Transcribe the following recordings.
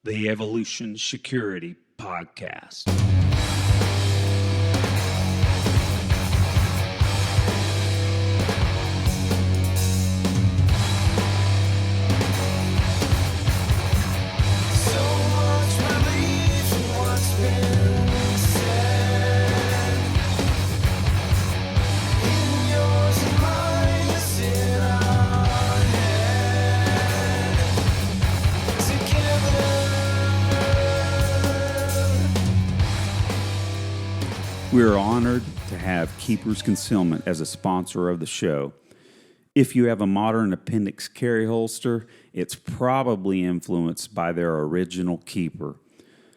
the Evolution Security Podcast. We're honored to have Keeper's Concealment as a sponsor of the show. If you have a modern appendix carry holster, it's probably influenced by their original keeper.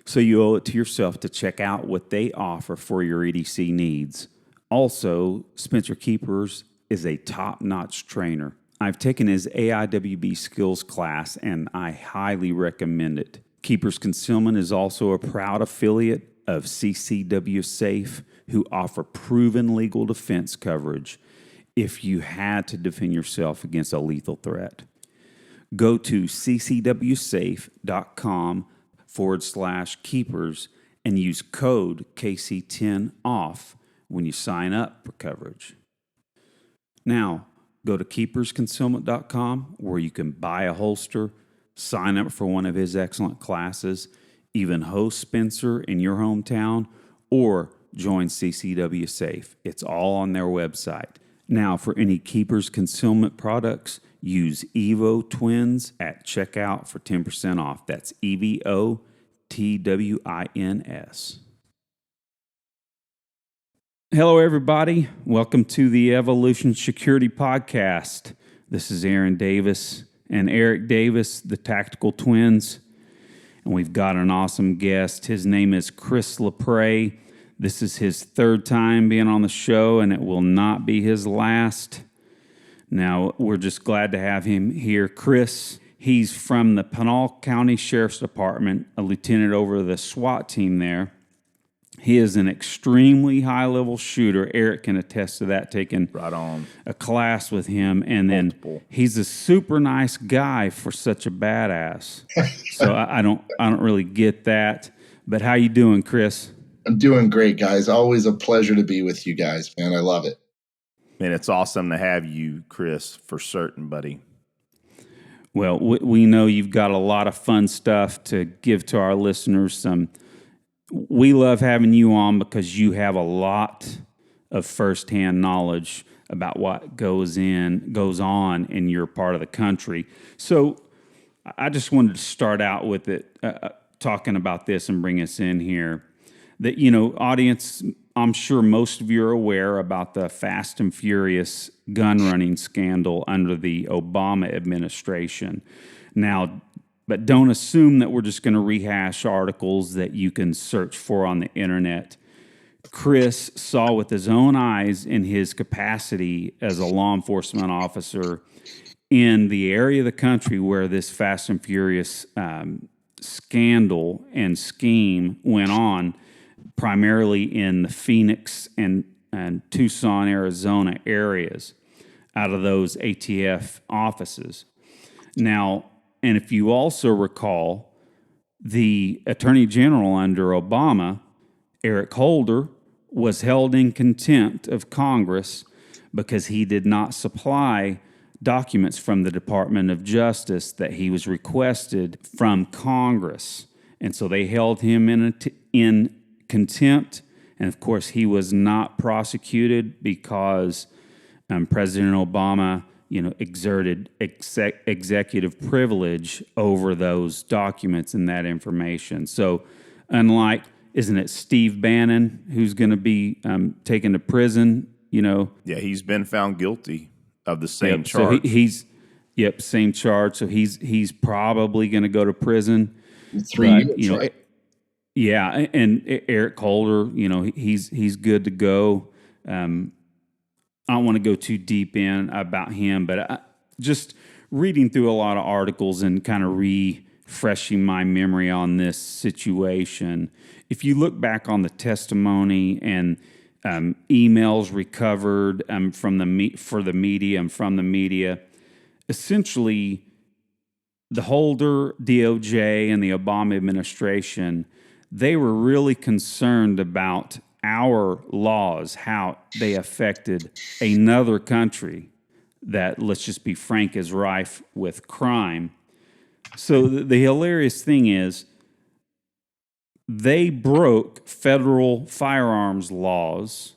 So you owe it to yourself to check out what they offer for your EDC needs. Also, Spencer Keepers is a top-notch trainer. I've taken his AIWB skills class and I highly recommend it. Keeper's Concealment is also a proud affiliate of CCW Safe, who offer proven legal defense coverage if you had to defend yourself against a lethal threat. Go to ccwsafe.com/keepers and use code KC10OFF when you sign up for coverage. Now, go to keepersconcealment.com where you can buy a holster, sign up for one of his excellent classes, even host Spencer in your hometown, or join CCW Safe. It's all on their website. Now, for any Keeper's Concealment products, use Evo Twins at checkout for 10% off. That's EVOTWINS. Hello, everybody. Welcome to the Evolution Security Podcast. This is Aaron Davis and Eric Davis, the Tactical Twins. And we've got an awesome guest. His name is Chris Lepre. This is his third time being on the show, and it will not be his last. Now, we're just glad to have him here. Chris, he's from the Pinal County Sheriff's Department, a lieutenant over the SWAT team there. He is an extremely high-level shooter. Eric can attest to that, taking a class with him. And then he's a super nice guy for such a badass. So I don't really get that. But how you doing, Chris? I'm doing great, guys. Always a pleasure to be with you guys, man. I love it. Man, it's awesome to have you, Chris, for certain, buddy. Well, we know you've got a lot of fun stuff to give to our listeners. We love having you on because you have a lot of firsthand knowledge about what goes on in your part of the country. So I just wanted to start out with it, talking about this and bring us in here. That, audience, I'm sure most of you are aware about the Fast and Furious gun running scandal under the Obama administration. Now, but don't assume that we're just going to rehash articles that you can search for on the internet. Chris saw with his own eyes in his capacity as a law enforcement officer in the area of the country where this Fast and Furious scandal and scheme went on, primarily in the Phoenix and Tucson, Arizona areas out of those ATF offices. Now, and if you also recall, the Attorney General under Obama, Eric Holder, was held in contempt of Congress because he did not supply documents from the Department of Justice that he was requested from Congress. And so they held him in contempt. And of course, he was not prosecuted because President Obama exerted executive privilege over those documents and that information. So unlike, isn't it Steve Bannon who's going to be taken to prison, Yeah, he's been found guilty of the same charge. So he's same charge. So he's probably going to go to prison. 3 years, right? Yeah, and Eric Holder, he's good to go. I don't want to go too deep in about him, but just reading through a lot of articles and kind of refreshing my memory on this situation. If you look back on the testimony and emails recovered from the media, essentially the Holder, DOJ, and the Obama administration, they were really concerned about our laws, how they affected another country that, let's just be frank, is rife with crime. So the hilarious thing is they broke federal firearms laws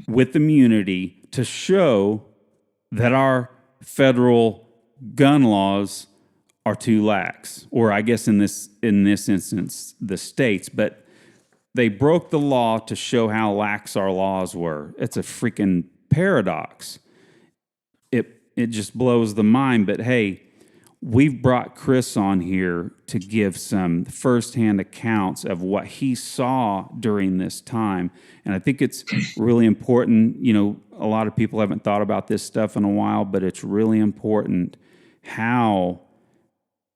with immunity to show that our federal gun laws are too lax, or I guess in this instance, the states, but they broke the law to show how lax our laws were. It's a freaking paradox. It just blows the mind. But hey, we've brought Chris on here to give some firsthand accounts of what he saw during this time. And I think it's really important. You know, a lot of people haven't thought about this stuff in a while, but it's really important how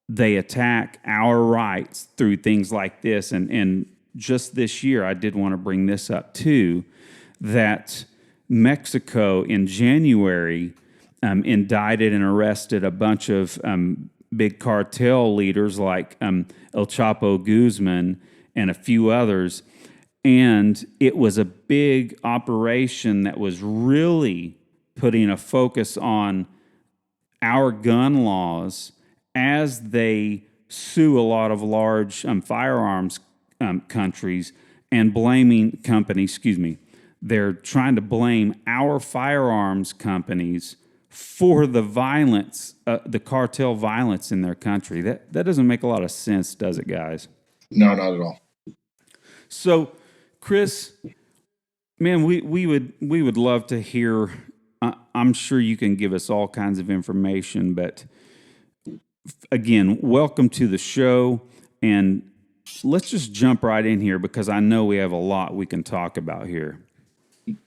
they attack our rights through things like this. And just this year, I did want to bring this up too, that Mexico in January indicted and arrested a bunch of big cartel leaders like El Chapo Guzman and a few others. And it was a big operation that was really putting a focus on our gun laws as they sue a lot of large firearms countries and blaming companies, they're trying to blame our firearms companies for the violence, the cartel violence in their country. That doesn't make a lot of sense, does it, guys? No, not at all. So, Chris, man, we would love to hear. I'm sure you can give us all kinds of information, but again, welcome to the show, and let's just jump right in here because I know we have a lot we can talk about here.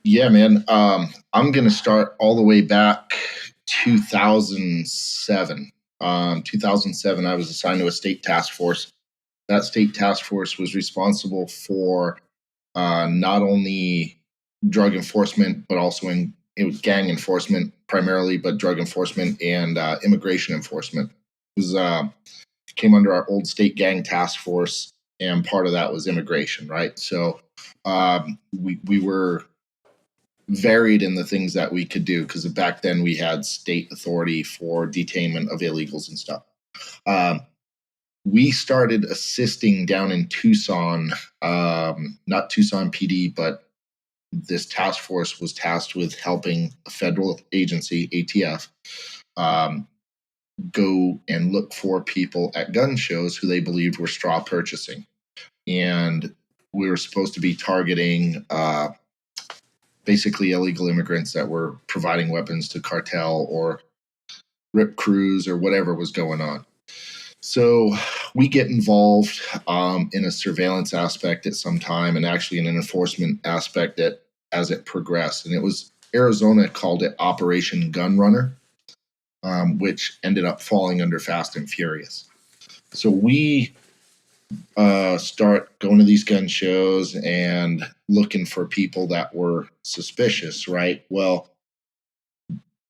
Yeah, man. I'm going to start all the way back 2007. 2007, I was assigned to a state task force. That state task force was responsible for not only drug enforcement, but also it was gang enforcement primarily, but drug enforcement and immigration enforcement. It was came under our old state gang task force, and part of that was immigration, right? So we were varied in the things that we could do because back then we had state authority for detainment of illegals and stuff. We started assisting down in Tucson, not Tucson PD, but this task force was tasked with helping a federal agency, ATF, go and look for people at gun shows who they believed were straw purchasing. And we were supposed to be targeting basically illegal immigrants that were providing weapons to cartel or rip crews or whatever was going on. So we get involved in a surveillance aspect at some time and actually in an enforcement aspect as it progressed. And it was Arizona called it Operation Gun Runner, which ended up falling under Fast and Furious. So we start going to these gun shows and looking for people that were suspicious, right? Well,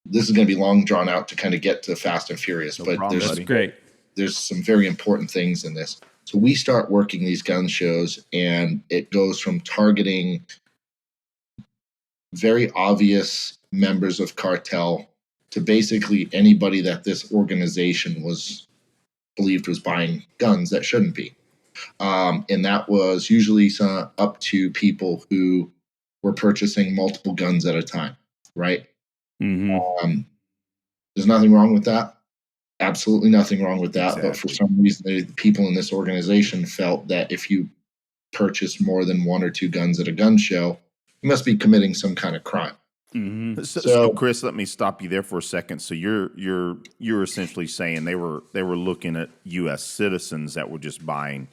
this is going to be long drawn out to kind of get to Fast and Furious, but there's some very important things in this. So we start working these gun shows, and it goes from targeting very obvious members of cartel to basically anybody that this organization was believed was buying guns that shouldn't be. And that was usually up to people who were purchasing multiple guns at a time, right? Mm-hmm. There's nothing wrong with that. Absolutely nothing wrong with that. Exactly. But for some reason, the people in this organization felt that if you purchase more than one or two guns at a gun show, you must be committing some kind of crime. Mm-hmm. So, Chris, let me stop you there for a second. So you're essentially saying they were looking at U.S. citizens that were just buying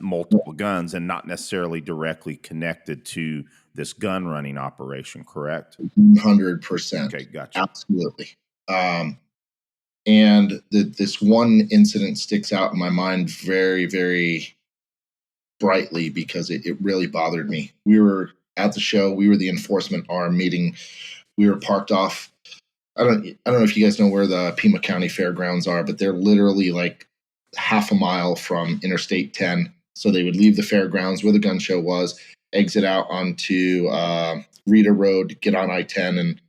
multiple guns and not necessarily directly connected to this gun running operation, correct? 100%. Okay, gotcha. Absolutely. And this one incident sticks out in my mind very, very brightly because it really bothered me. We were at the show. We were the enforcement arm meeting. We were parked off I don't know if you guys know where the Pima County Fairgrounds are, but they're literally like half a mile from Interstate 10. So they would leave the fairgrounds where the gun show was, exit out onto Rita Road, get on I-10, and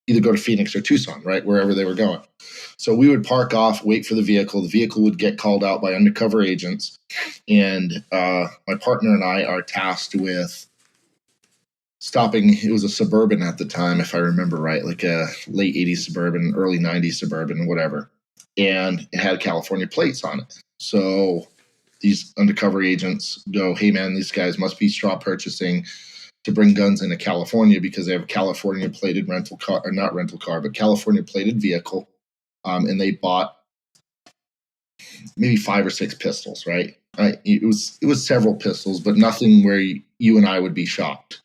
either go to Phoenix or Tucson, right, wherever they were going. So we would park off, wait for the vehicle. The vehicle would get called out by undercover agents, and my partner and I are tasked with stopping. It was a Suburban at the time, if I remember right, like a late 80s Suburban, early 90s Suburban, whatever. And it had California plates on it. So these undercover agents go, hey, man, these guys must be straw purchasing to bring guns into California because they have a California plated rental car, or not rental car, but California plated vehicle. And they bought maybe 5 or 6 pistols, right? It was several pistols, but nothing where you and I would be shocked.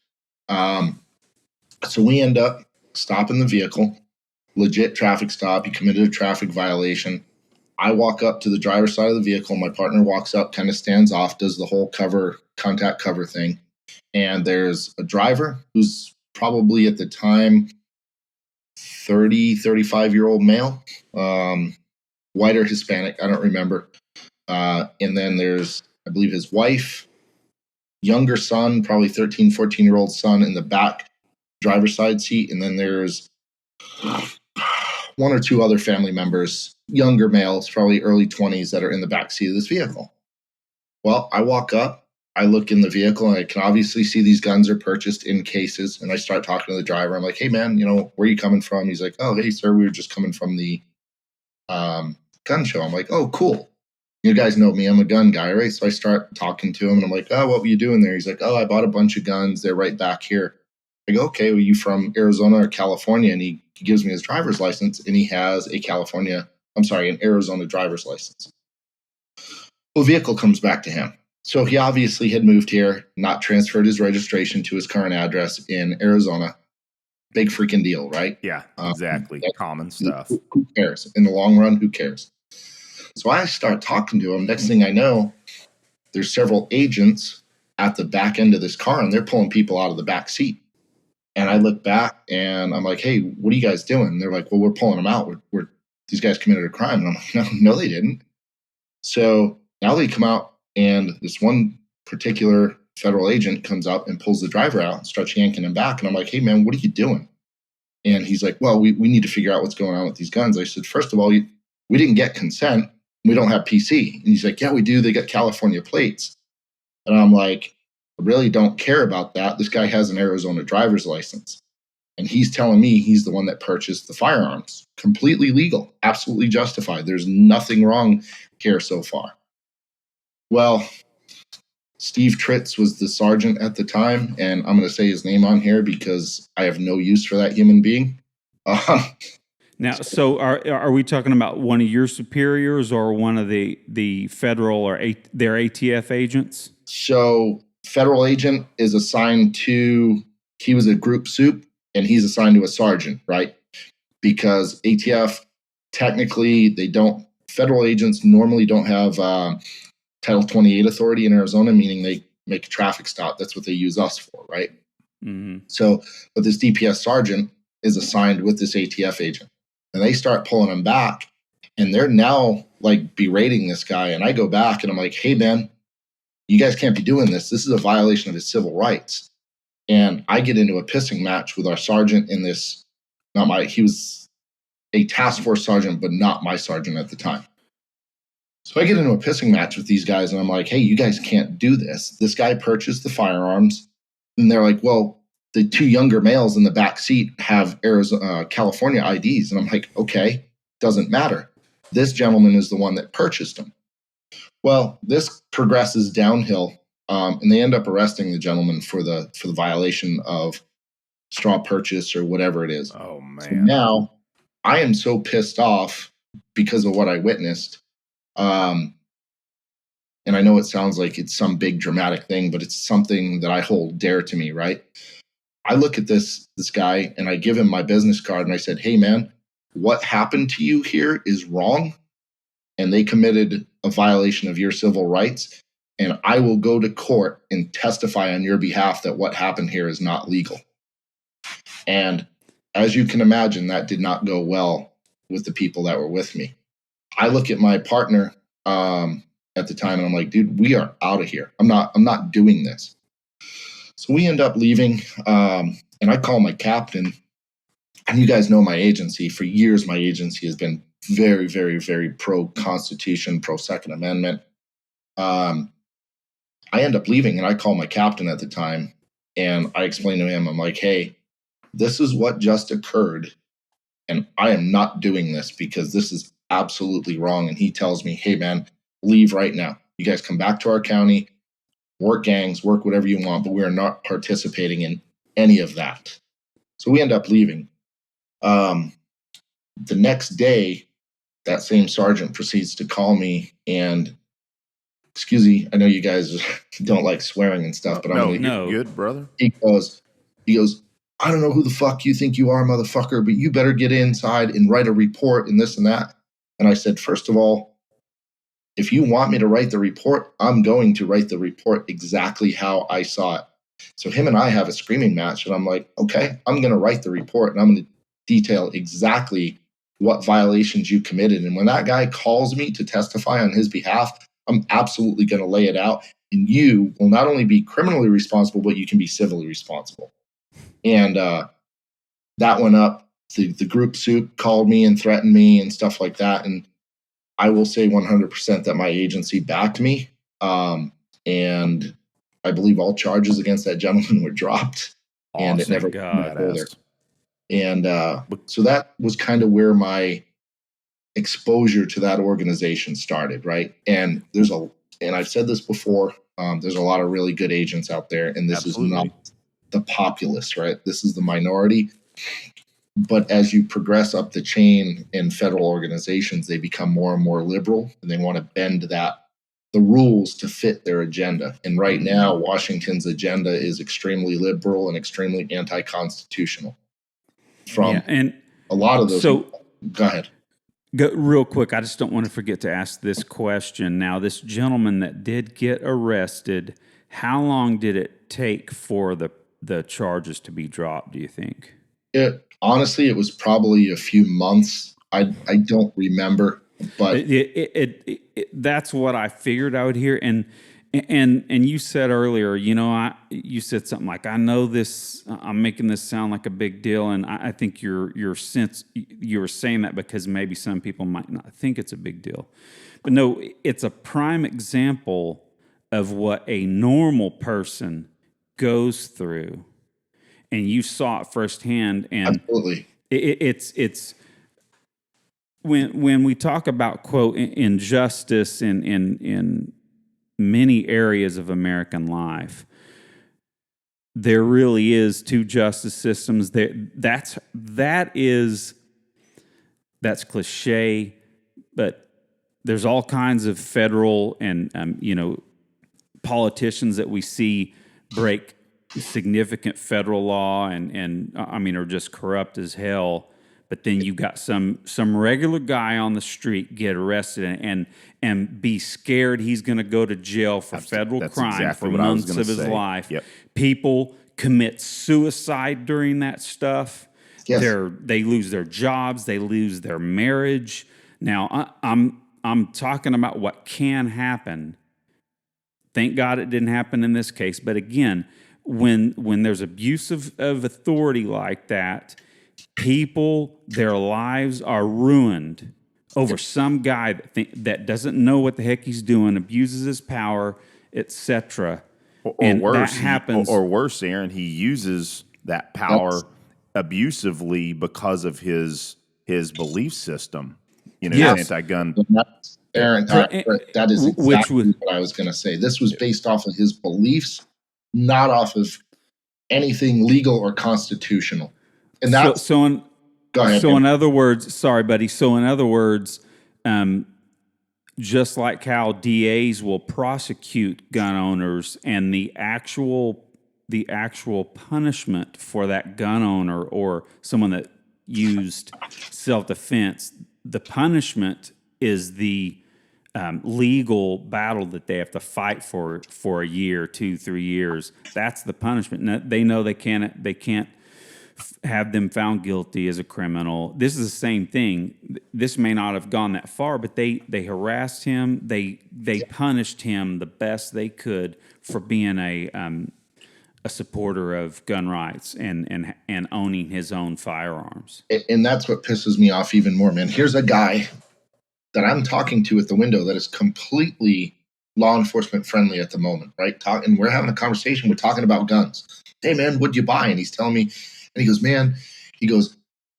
So we end up stopping the vehicle, legit traffic stop. He committed a traffic violation. I walk up to the driver's side of the vehicle. My partner walks up, kind of stands off, does the whole contact cover thing. And there's a driver who's probably at the time 30, 35-year-old male, white or Hispanic, I don't remember. And then there's, I believe, his wife, younger son, probably 13, 14-year-old son in the back driver's side seat. And then there's 1 or 2 other family members, younger males, probably early 20s, that are in the back seat of this vehicle. Well, I walk up, I look in the vehicle, and I can obviously see these guns are purchased in cases. And I start talking to the driver. I'm like, hey, man, where are you coming from? He's like, oh, hey, sir, we were just coming from the gun show. I'm like, oh, cool. You guys know me. I'm a gun guy, right? So I start talking to him, and I'm like, oh, what were you doing there? He's like, oh, I bought a bunch of guns. They're right back here. I go, okay, well, you from Arizona or California? And he gives me his driver's license, and he has an Arizona driver's license. The vehicle comes back to him. So he obviously had moved here, not transferred his registration to his current address in Arizona. Big freaking deal, right? Yeah, exactly. Common stuff. Who cares? In the long run, who cares? So I start talking to him. Next thing I know, there's several agents at the back end of this car, and they're pulling people out of the back seat. And I look back, and I'm like, hey, what are you guys doing? And they're like, well, we're pulling them out. These guys committed a crime. And I'm like, no, they didn't. So now they come out, and this one particular federal agent comes out and pulls the driver out and starts yanking him back. And I'm like, hey, man, what are you doing? And he's like, well, we need to figure out what's going on with these guns. I said, first of all, we didn't get consent. We don't have PC. And he's like, yeah, we do. They got California plates. And I'm like, I really don't care about that. This guy has an Arizona driver's license. And he's telling me he's the one that purchased the firearms. Completely legal. Absolutely justified. There's nothing wrong here so far. Well, Steve Tritz was the sergeant at the time, and I'm going to say his name on here because I have no use for that human being. Now, so are we talking about one of your superiors or one of the federal or their ATF agents? So federal agent is assigned to, he was a group soup, and he's assigned to a sergeant, right? Because ATF, technically, federal agents normally don't have Title 28 authority in Arizona, meaning they make a traffic stop. That's what they use us for, right? Mm-hmm. So, but this DPS sergeant is assigned with this ATF agent. And they start pulling him back, and they're now like berating this guy. And I go back and I'm like, hey, man, you guys can't be doing this. This is a violation of his civil rights. And I get into a pissing match with our sergeant in this, he was a task force sergeant, but not my sergeant at the time. So I get into a pissing match with these guys, and I'm like, hey, you guys can't do this. This guy purchased the firearms. And they're like, well, the 2 younger males in the back seat have California IDs. And I'm like, okay, doesn't matter. This gentleman is the one that purchased them. Well, this progresses downhill, and they end up arresting the gentleman for the violation of straw purchase or whatever it is. Oh, man. So now I am so pissed off because of what I witnessed. And I know it sounds like it's some big dramatic thing, but it's something that I hold dear to me, right? I look at this guy and I give him my business card and I said, hey, man, what happened to you here is wrong. And they committed a violation of your civil rights. And I will go to court and testify on your behalf that what happened here is not legal. And as you can imagine, that did not go well with the people that were with me. I look at my partner at the time and I'm like, dude, we are out of here. I'm not doing this. So we end up leaving, and I call my captain. And you guys know my agency. For years, my agency has been very, very, very pro-Constitution, pro-Second Amendment. I end up leaving, and I call my captain at the time, and I explain to him, I'm like, hey, this is what just occurred, and I am not doing this because this is absolutely wrong. And he tells me, hey, man, leave right now. You guys come back to our county, work gangs, work whatever you want, but we are not participating in any of that. So we end up leaving. The next day, that same sergeant proceeds to call me and, excuse me, I know you guys don't like swearing and stuff, but no, good, brother. He goes, I don't know who the fuck you think you are, motherfucker, but you better get inside and write a report and this and that. And I said, first of all, if you want me to write the report, I'm going to write the report exactly how I saw it. So him and I have a screaming match, and I'm like, okay, I'm going to write the report, and I'm going to detail exactly what violations you committed. And when that guy calls me to testify on his behalf, I'm absolutely going to lay it out. And you will not only be criminally responsible, but you can be civilly responsible. And that went up. The group soup called me and threatened me and stuff like that. And I will say 100% that my agency backed me. And I believe all charges against that gentleman were dropped. Awesome. And it never went further. And so that was kind of where my exposure to that organization started, right? And and I've said this before, there's a lot of really good agents out there, and this is not the populace, right? This is the minority. But as you progress up the chain in federal organizations, they become more and more liberal, and they want to bend the rules to fit their agenda. And right now, Washington's agenda is extremely liberal and extremely anti-constitutional. And a lot of those. So go ahead. Real quick, I just don't want to forget to ask this question. Now, this gentleman that did get arrested, how long did it take for the charges to be dropped, do you think? Honestly, it was probably a few months. I don't remember, but that's what I figured I would hear. And you said earlier, you said something like, I know this, I'm making this sound like a big deal. And I think you were saying that because maybe some people might not think it's a big deal. But no, it's a prime example of what a normal person goes through. And you saw it firsthand. And absolutely. It's when we talk about, quote, injustice in many areas of American life, there really is two justice systems. That's cliche, but there's all kinds of federal and politicians that we see break significant federal law and are just corrupt as hell. But then you got some regular guy on the street get arrested and be scared he's going to go to jail for federal crime for months of his life. Yep. People commit suicide during that stuff. Yes. They lose their jobs. They lose their marriage. Now, I'm talking about what can happen. Thank God it didn't happen in this case. But again, when there's abuse of authority like that, people, their lives are ruined over some guy that doesn't know what the heck he's doing, abuses his power, etc. Or worse, that happens. Or worse, Aaron, he uses that power abusively because of his belief system. Anti-gun. Aaron, that is exactly what I was going to say. This was based off of his beliefs, not off of anything legal or constitutional. And that's go ahead. So in other words, sorry, buddy. So in other words, just like how DAs will prosecute gun owners, and the actual punishment for that gun owner or someone that used self-defense, the punishment is the legal battle that they have to fight for a year, 2, 3 years. That's the punishment. They know they can't have them found guilty as a criminal. This is the same thing. This may not have gone that far, but they harassed him. They punished him the best they could for being a supporter of gun rights and owning his own firearms. And that's what pisses me off even more, man. Here's a guy that I'm talking to at the window that is completely law enforcement friendly at the moment, right? And we're having a conversation. We're talking about guns. Hey, man, what'd you buy? And he's telling me, and he goes, man,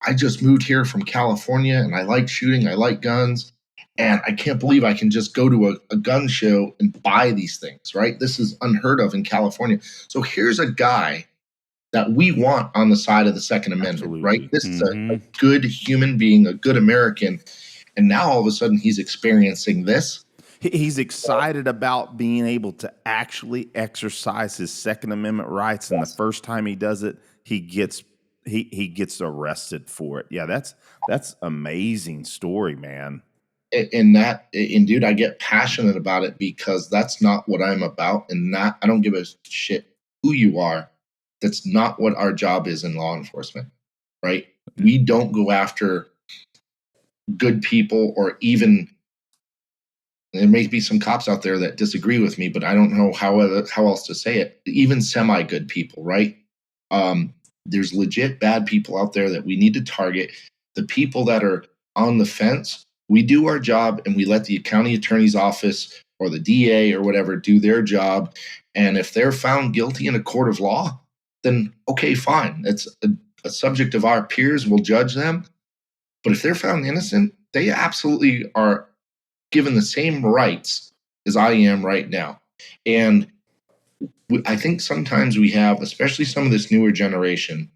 I just moved here from California and I like shooting. I like guns. And I can't believe I can just go to a gun show and buy these things, right? This is unheard of in California. So here's a guy that we want on the side of the Second Amendment, Absolutely. right? This is a good human being, a good American. And now all of a sudden he's experiencing this. He's excited about being able to actually exercise his Second Amendment rights. And the first time he does it, he gets arrested for it. Yeah, that's amazing story, man. And dude, I get passionate about it because that's not what I'm about. And I don't give a shit who you are. That's not what our job is in law enforcement, right? We don't go after good people, or even, there may be some cops out there that disagree with me, but I don't know how else to say it. Even semi-good people, right? There's legit bad people out there that we need to target. The people that are on the fence, we do our job and we let the county attorney's office or the DA or whatever do their job. And if they're found guilty in a court of law, then okay, fine. It's a subject of our peers. We'll judge them. But if they're found innocent, they absolutely are given the same rights as I am right now. And I think sometimes we have, especially some of this newer generation,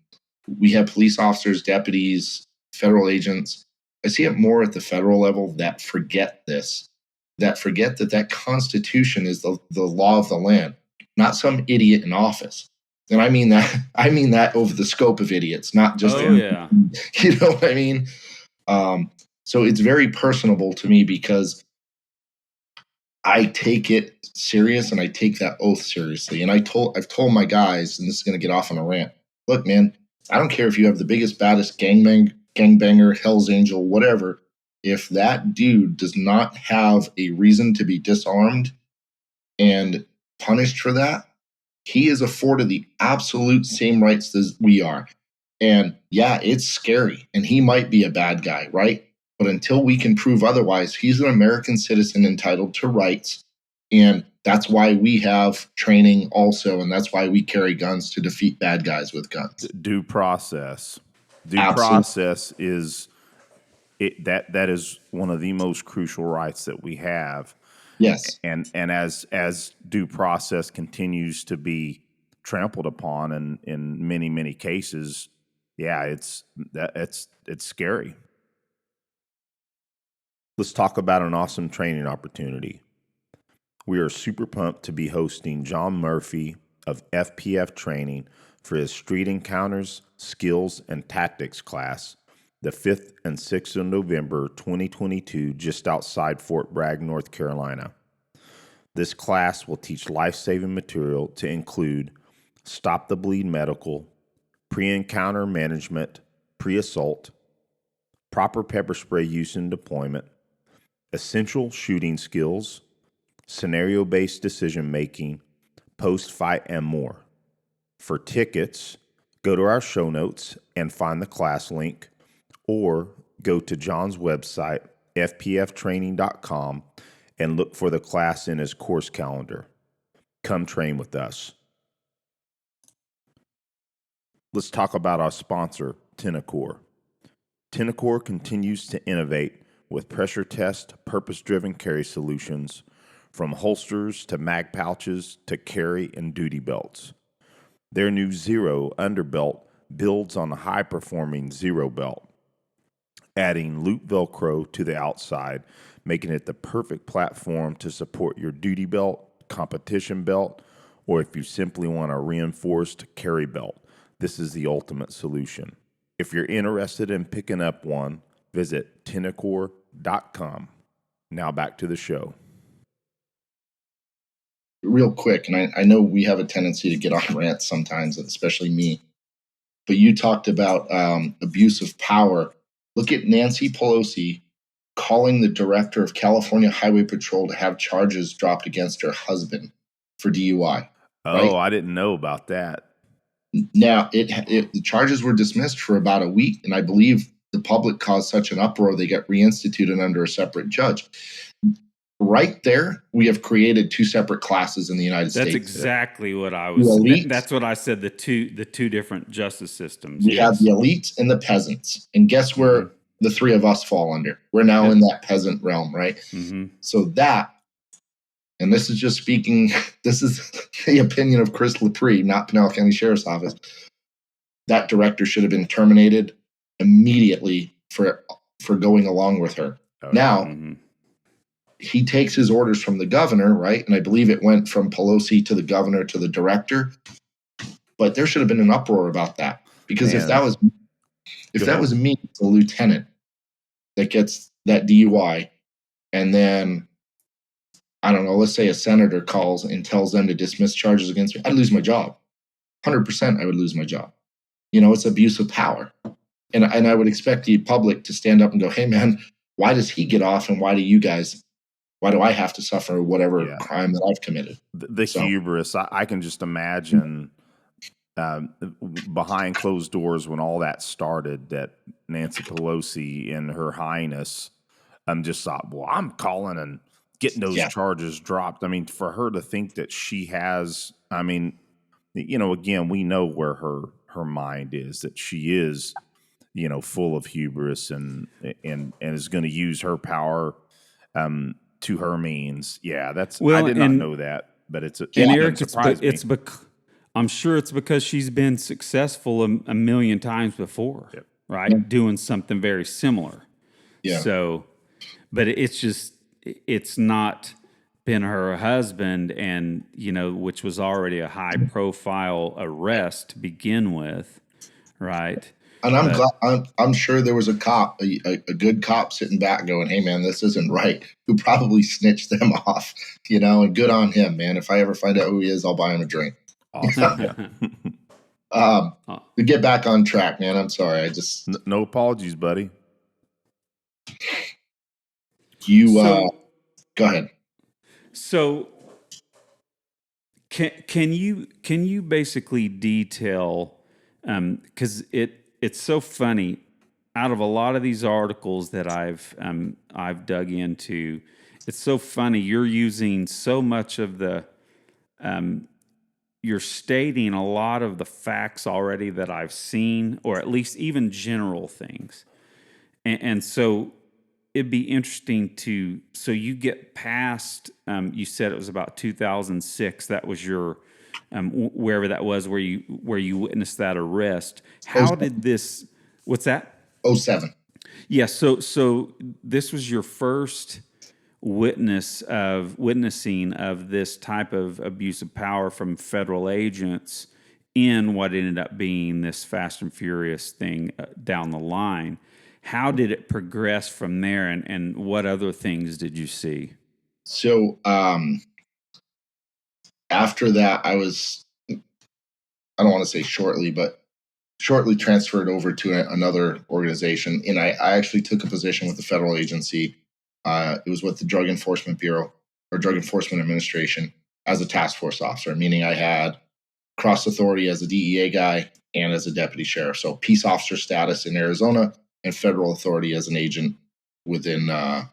we have police officers, deputies, federal agents. I see it more at the federal level that forget this, that forget that Constitution is the law of the land, not some idiot in office. And I mean that over the scope of idiots, not just, yeah. You know what I mean? So it's very personable to me because I take it serious and I take that oath seriously. And I've told my guys, and this is going to get off on a rant. Look, man, I don't care if you have the biggest, baddest gangbanger, Hell's Angel, whatever. If that dude does not have a reason to be disarmed and punished for that, he is afforded the absolute same rights as we are. And yeah, it's scary. And he might be a bad guy, right? But until we can prove otherwise, he's an American citizen entitled to rights. And that's why we have training also. And that's why we carry guns to defeat bad guys with guns. Due process. Absolutely. Process is that is one of the most crucial rights that we have. Yes. And as due process continues to be trampled upon in many, many cases, yeah, it's scary. Let's talk about an awesome training opportunity. We are super pumped to be hosting John Murphy of FPF Training for his Street Encounters, Skills, and Tactics class, the 5th and 6th of November 2022, just outside Fort Bragg, North Carolina. This class will teach life-saving material to include Stop the Bleed Medical, Pre-Encounter Management, Pre-Assault, Proper Pepper Spray Use and Deployment, Essential Shooting Skills, Scenario-Based Decision-Making, Post-Fight, and more. For tickets, go to our show notes and find the class link, or go to John's website, fpftraining.com, and look for the class in his course calendar. Come train with us. Let's talk about our sponsor, Tenacor. Tenacor continues to innovate with pressure test, purpose-driven carry solutions, from holsters to mag pouches to carry and duty belts. Their new Zero underbelt builds on a high-performing Zero belt, adding loop Velcro to the outside, making it the perfect platform to support your duty belt, competition belt, or if you simply want a reinforced carry belt. This is the ultimate solution. If you're interested in picking up one, visit Tenacor.com. Now back to the show. Real quick, and I know we have a tendency to get on rants sometimes, especially me. but you talked about abuse of power. Look at Nancy Pelosi calling the director of California Highway Patrol to have charges dropped against her husband for DUI. Oh, right? I didn't know about that. Now, the charges were dismissed for about a week, and I believe the public caused such an uproar they got reinstituted under a separate judge. Right there, we have created two separate classes in the United States. That's exactly what I was. That's what I said. The two different justice systems. We have the elites and the peasants, and guess where the three of us fall under? We're now in that peasant realm, right? So that, and this is just speaking. This is the opinion of Chris Lepre, not Pinal County Sheriff's Office. That director should have been terminated immediately for going along with her. He takes his orders from the governor, right? And I believe it went from Pelosi to the governor to the director. But there should have been an uproar about that, because if that was me, the lieutenant that gets that DUI, and then I don't know, let's say a senator calls and tells them to dismiss charges against me, I'd lose my job. 100%, I would lose my job. It's abuse of power, and I would expect the public to stand up and go, "Hey, man, why does he get off, and why do I have to suffer whatever crime that I've committed?" The hubris. I can just imagine behind closed doors when all that started, that Nancy Pelosi and Her Highness just thought, well, I'm calling and getting those charges dropped. I mean, for her to think that she has, I mean, again, we know where her mind is, that she is, full of hubris and is going to use her power to her means. Yeah, that's. I did not know that, but it's. Eric, I'm sure it's because she's been successful a million times before, right? Doing something very similar. Yeah. So, but it's not been her husband, and which was already a high profile arrest to begin with, right? And I'm sure there was a cop, a good cop sitting back going, "Hey, man, this isn't right," who probably snitched them off, and good on him, man. If I ever find out who he is, I'll buy him a drink. Awesome. To get back on track, man, I'm sorry. No apologies, buddy. Go ahead. So can you basically detail, because it's so funny, out of a lot of these articles that I've dug into, it's so funny. You're using so much of the, you're stating a lot of the facts already that I've seen, or at least even general things. And so it'd be interesting so you get past, you said it was about 2006. That was your, wherever that was, where you witnessed that arrest. How did this? What's that? 2007. Yeah. So this was your first witnessing of this type of abuse of power from federal agents in what ended up being this Fast and Furious thing down the line. How did it progress from there, and what other things did you see? So after that, I don't want to say shortly transferred over to another organization. And I actually took a position with the federal agency. It was with the Drug Enforcement Bureau, or Drug Enforcement Administration, as a task force officer, meaning I had cross authority as a DEA guy and as a deputy sheriff. So peace officer status in Arizona and federal authority as an agent within the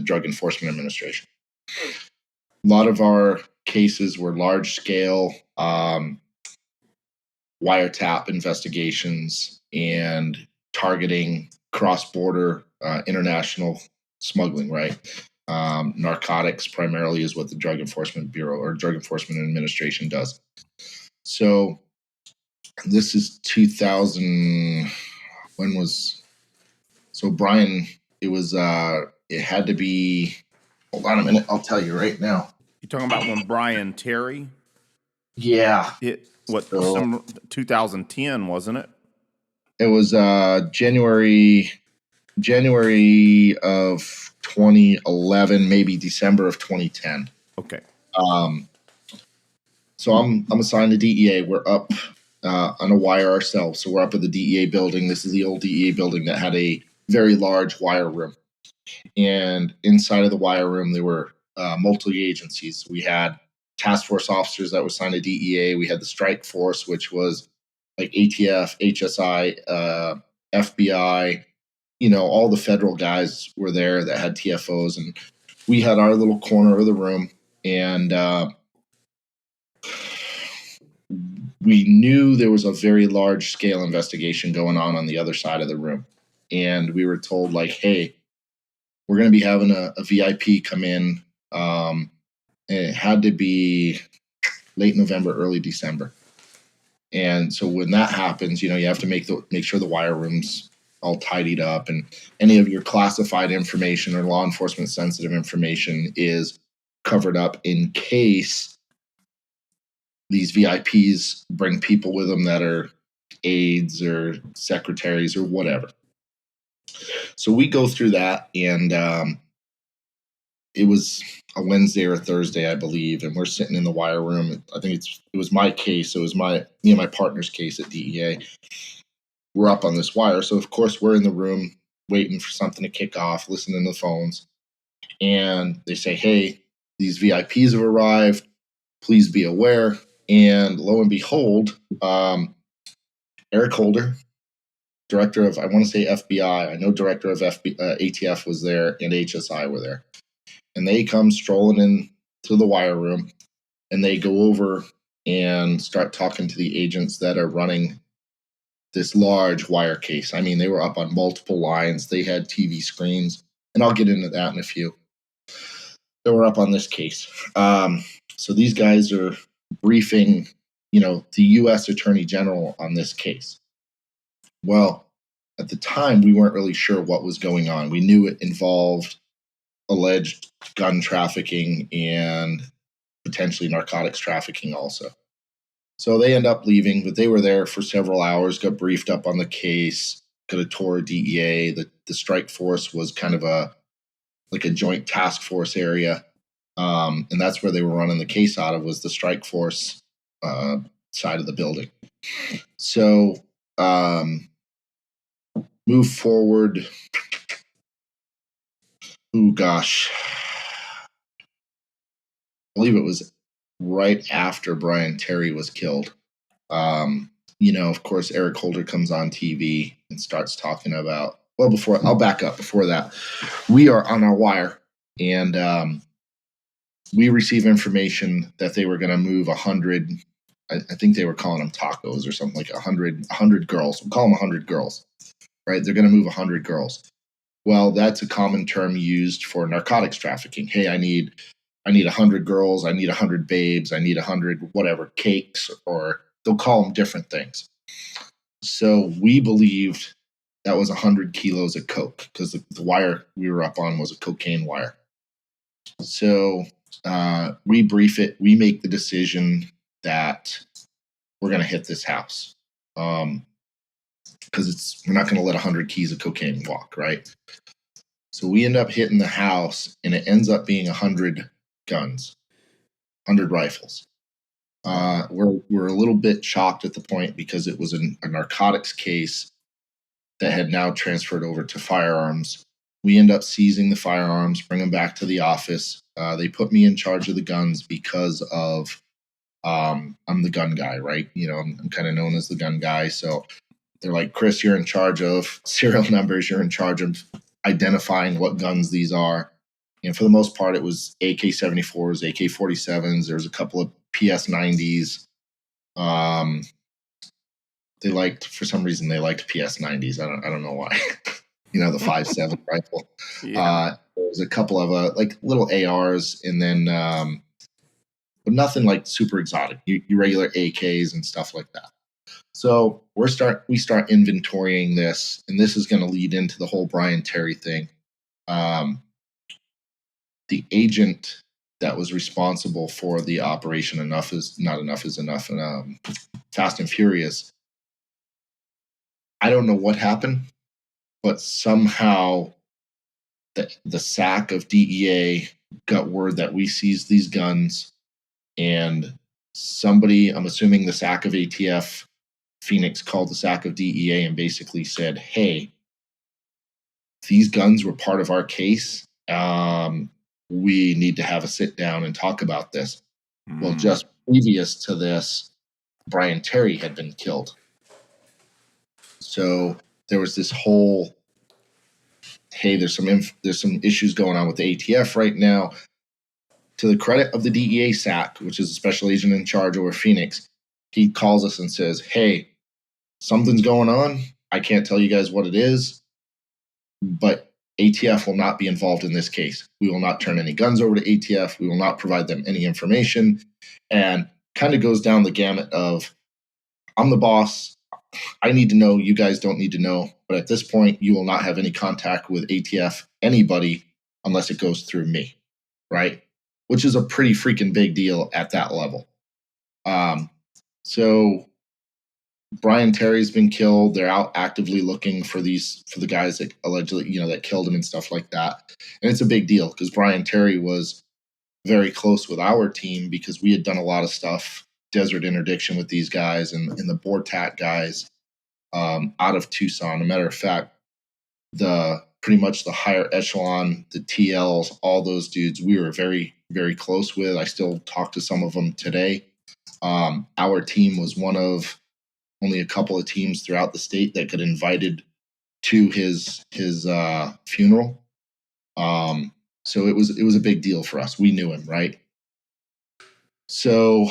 Drug Enforcement Administration. A lot of our cases were large scale wiretap investigations and targeting cross-border international smuggling, right? Narcotics primarily is what the Drug Enforcement Bureau or Drug Enforcement Administration does. So this is 2000. Brian, it had to be, hold on a minute, I'll tell you right now. You're talking about when Brian Terry? Yeah. 2010, wasn't it? It was January of 2011, maybe December of 2010. Okay. So I'm assigned to DEA. We're up on a wire ourselves. So we're up at the DEA building. This is the old DEA building that had a very large wire room. And inside of the wire room, there were multiple agencies. We had task force officers that were assigned to DEA. We had the strike force, which was like ATF, HSI, FBI, all the federal guys were there that had TFOs. And we had our little corner of the room. And we knew there was a very large scale investigation going on the other side of the room. And we were told, like, hey, we're going to be having a VIP come in. And it had to be late November, early December. And so when that happens, you have to make sure the wire room's all tidied up, and any of your classified information or law enforcement sensitive information is covered up in case these VIPs bring people with them that are aides or secretaries or whatever. So we go through that, and it was a Wednesday or a Thursday, I believe, and we're sitting in the wire room. I think it was my case. It was me and my partner's case at DEA. We're up on this wire, so of course we're in the room waiting for something to kick off, listening to the phones, and they say, "Hey, these VIPs have arrived. Please be aware." And lo and behold, Eric Holder, director of, I want to say FBI, I know director of ATF was there, and HSI were there. And they come strolling in to the wire room, and they go over and start talking to the agents that are running this large wire case. I mean, they were up on multiple lines. They had TV screens, and I'll get into that in a few. They were up on this case. So these guys are briefing, the U.S. Attorney General on this case. Well, at the time, we weren't really sure what was going on. We knew it involved alleged gun trafficking and potentially narcotics trafficking also. So they end up leaving, but they were there for several hours, got briefed up on the case, got a tour of DEA. The strike force was kind of a joint task force area. And that's where they were running the case out of, was the strike force side of the building. So move forward. Oh, gosh. I believe it was right after Brian Terry was killed. Of course, Eric Holder comes on TV and starts talking about, I'll back up. Before that, we are on our wire, and we receive information that they were going to move 100, I think they were calling them tacos or something, like 100 girls. We'll call them 100 girls, right? They're going to move 100 girls. Well, that's a common term used for narcotics trafficking. Hey, I need 100 girls, I need 100 babes, I need 100 whatever, cakes, or they'll call them different things. So we believed that was 100 kilos of coke, because the wire we were up on was a cocaine wire. So we brief it. We make the decision that we're going to hit this house, because we're not going to let 100 keys of cocaine walk, right? So we end up hitting the house, and it ends up being 100 guns, 100 rifles. We're a little bit shocked at the point, because it was a narcotics case that had now transferred over to firearms. We end up seizing the firearms, bring them back to the office. They put me in charge of the guns because of I'm the gun guy, right? I'm kind of known as the gun guy. So they're like, Chris, you're in charge of serial numbers. You're in charge of identifying what guns these are. And for the most part, it was AK-74s, AK-47s. There was a couple of PS-90s. For some reason, they liked PS-90s. I don't know why. The 5.7 rifle. Yeah. There was a couple of little ARs, and then but nothing like super exotic. You regular AKs and stuff like that. So we start inventorying this, and this is going to lead into the whole Brian Terry thing. The agent that was responsible for the operation Enough is Enough, and Fast and Furious. I don't know what happened, but somehow the SAC of DEA got word that we seized these guns, and somebody, I'm assuming the SAC of ATF, Phoenix called the SAC of DEA and basically said, hey, these guns were part of our case. We need to have a sit down and talk about this. Well, just previous to this, Brian Terry had been killed. So there was this whole, hey, there's some issues going on with the ATF right now. To the credit of the DEA SAC, which is a special agent in charge over Phoenix, he calls us and says, hey, something's going on. I can't tell you guys what it is, but ATF will not be involved in this case. We will not turn any guns over to ATF. We will not provide them any information. And kind of goes down the gamut of, I'm the boss. I need to know. You guys don't need to know. But at this point, you will not have any contact with ATF, anybody, unless it goes through me, right? Which is a pretty freaking big deal at that level. So Brian Terry's been killed. They're out actively looking for the guys that allegedly, that killed him and stuff like that. And it's a big deal because Brian Terry was very close with our team because we had done a lot of stuff, desert interdiction with these guys and the BORTAC guys out of Tucson. As a matter of fact, pretty much the higher echelon, the TLs, all those dudes, we were very, very close with. I still talk to some of them today. Our team was one of only a couple of teams throughout the state that got invited to his funeral. So it was a big deal for us. We knew him, right? So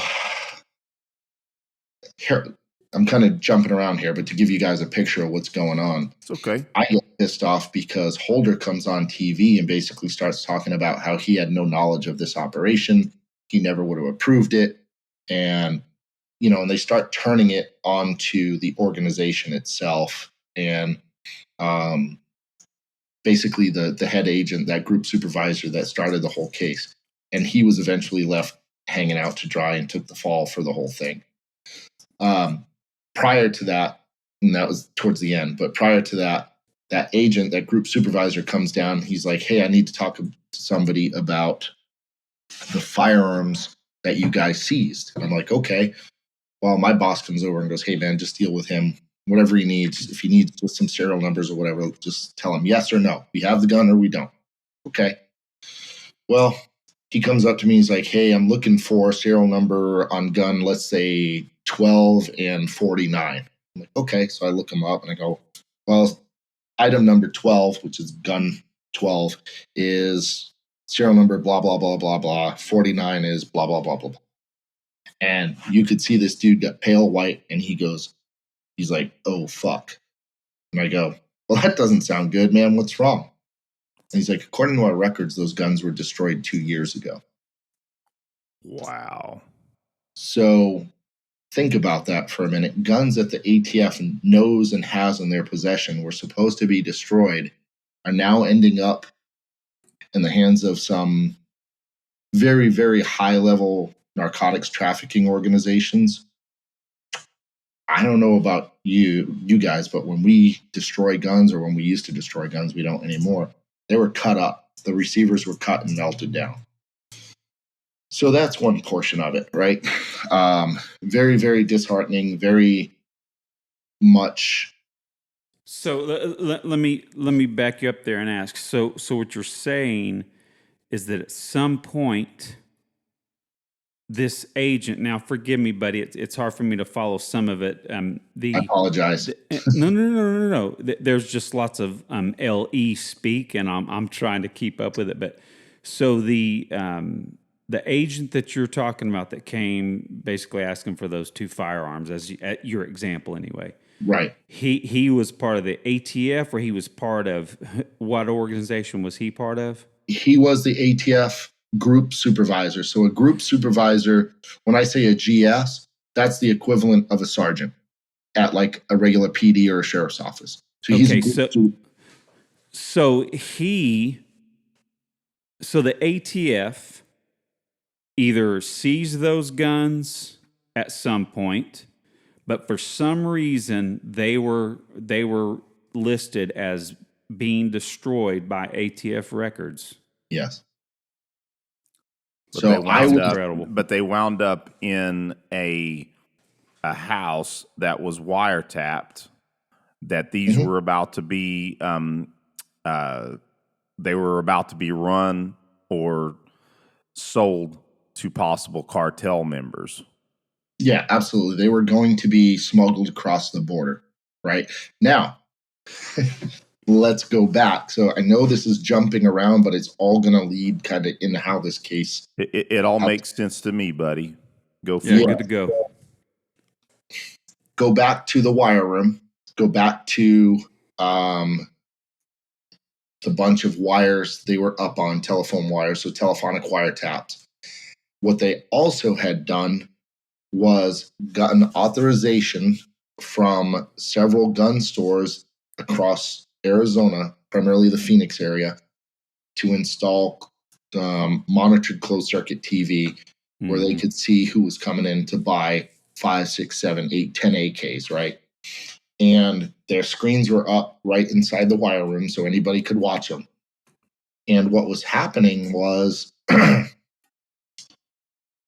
here, I'm kind of jumping around here, but to give you guys a picture of what's going on. It's okay. I get pissed off because Holder comes on TV and basically starts talking about how he had no knowledge of this operation. He never would have approved it. And, and they start turning it onto the organization itself. And basically the head agent, that group supervisor that started the whole case. And he was eventually left hanging out to dry and took the fall for the whole thing. Prior to that, and that was towards the end, but prior to that, that agent, that group supervisor comes down. He's like, hey, I need to talk to somebody about the firearms that you guys seized. And I'm like, okay. Well, my boss comes over and goes, hey, man, just deal with him. Whatever he needs. If he needs just some serial numbers or whatever, just tell him yes or no. We have the gun or we don't. Okay. Well, he comes up to me. He's like, hey, I'm looking for a serial number on gun, let's say 12 and 49. I'm like, okay. So I look him up and I go, well, item number 12, which is gun 12, is serial number blah, blah, blah, blah, blah. 49 is blah, blah, blah, blah, blah. And you could see this dude got pale white and he's like, oh, fuck. And I go, well, that doesn't sound good, man. What's wrong? And he's like, according to our records, those guns were destroyed 2 years ago. Wow. So think about that for a minute. Guns that the ATF knows and has in their possession were supposed to be destroyed are now ending up in the hands of some very, very high-level narcotics trafficking organizations. I don't know about you guys, but when we destroy guns, or when we used to destroy guns, we don't anymore, they were cut up. The receivers were cut and melted down. So that's one portion of it, right? Very, very disheartening, very much. So let me back you up there and ask. So what you're saying is that at some point, this agent, now forgive me, buddy, it's hard for me to follow some of it. I apologize. No. There's just lots of LE speak, and I'm trying to keep up with it. But so the agent that you're talking about that came basically asking for those 2 firearms, at your example anyway. Right. He was part of the ATF, or he was part of what organization was he part of? He was the ATF group supervisor. So a group supervisor, when I say a GS, that's the equivalent of a sergeant at like a regular PD or a sheriff's office. So he's so the ATF either seized those guns at some point, but for some reason they were listed as being destroyed by ATF records. Yes. But they wound up in a a house that was wiretapped, that these were about to be they were about to be run or sold to possible cartel members. Yeah, absolutely. They were going to be smuggled across the border, right? Now, let's go back. So I know this is jumping around, but it's all going to lead kind of into how this case. It all makes sense to me, buddy. Go for Yeah, it. good to go. Go back to the wire room. Go back to the bunch of wires they were up on, telephone wires, so telephonic wiretaps. What they also had done was gotten authorization from several gun stores across Arizona, primarily the Phoenix area, to install monitored closed circuit TV where they could see who was coming in to buy 5, 6, 7, 8, 10 AKs, right? And their screens were up right inside the wire room so anybody could watch them. And what was happening was the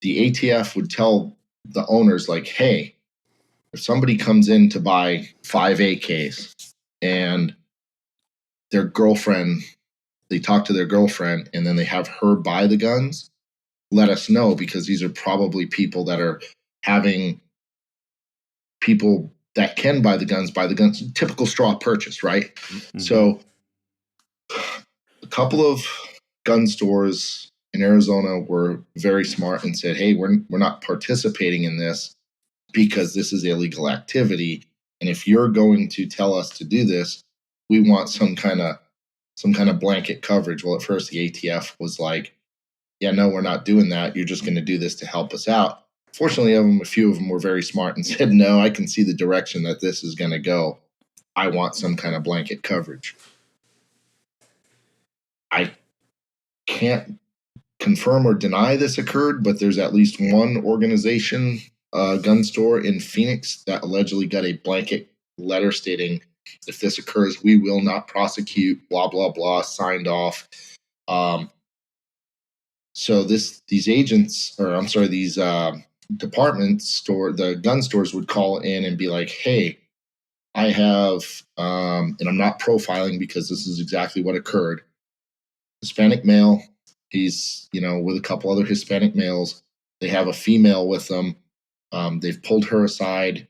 ATF would tell the owners, like, hey, if somebody comes in to buy 5 AKs and their girlfriend, they talk to their girlfriend and then they have her buy the guns, let us know, because these are probably people that are having people that can buy the guns, typical straw purchase, right? Mm-hmm. So a couple of gun stores in Arizona were very smart and said, hey, we're not participating in this because this is illegal activity. And if you're going to tell us to do this, we want some kind of blanket coverage. Well, at first the ATF was like, yeah, no, we're not doing that. You're just going to do this to help us out. Fortunately, a few of them were very smart and said, no, I can see the direction that this is going to go. I want some kind of blanket coverage. I can't confirm or deny this occurred, but there's at least one organization, gun store in Phoenix, that allegedly got a blanket letter stating, if this occurs, we will not prosecute, blah, blah, blah, signed off. So these department store, the gun stores would call in and be like, hey, I have, and I'm not profiling because this is exactly what occurred. Hispanic male, he's, with a couple other Hispanic males. They have a female with them. They've pulled her aside,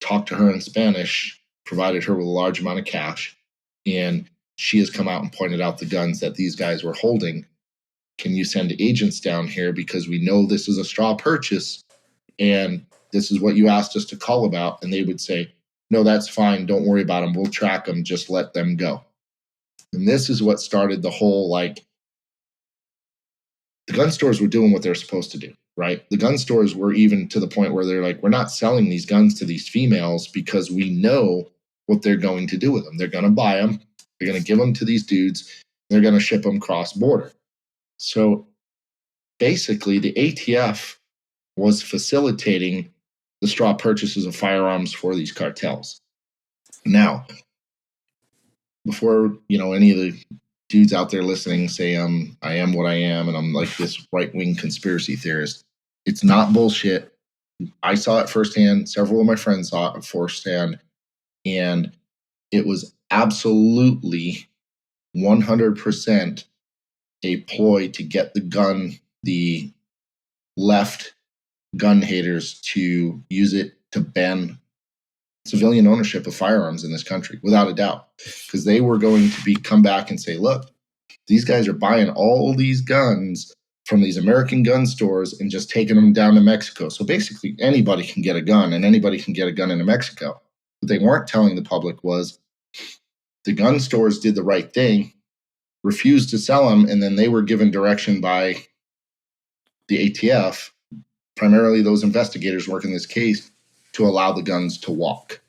talked to her in Spanish, provided her with a large amount of cash, and she has come out and pointed out the guns that these guys were holding. Can you send agents down here, because we know this is a straw purchase and this is what you asked us to call about? And they would say, no, that's fine. Don't worry about them. We'll track them. Just let them go. And this is what started the whole, the gun stores were doing what they're supposed to do, right? The gun stores were even to the point where they're like, we're not selling these guns to these females because we know what they're going to do with them. They're going to buy them. They're going to give them to these dudes. They're going to ship them cross border. So basically, the ATF was facilitating the straw purchases of firearms for these cartels. Now, before any of the dudes out there listening say I am what I am and I'm like this right-wing conspiracy theorist, it's not bullshit. I saw it firsthand. Several of my friends saw it firsthand, and it was absolutely 100% a ploy to get the left gun haters to use it to ban civilian ownership of firearms in this country, without a doubt, because they were going to come back and say, look, these guys are buying all these guns from these American gun stores and just taking them down to Mexico. So basically anybody can get a gun, and anybody can get a gun into Mexico. What they weren't telling the public was the gun stores did the right thing, refused to sell them, and then they were given direction by the ATF, primarily those investigators working this case, to allow the guns to walk.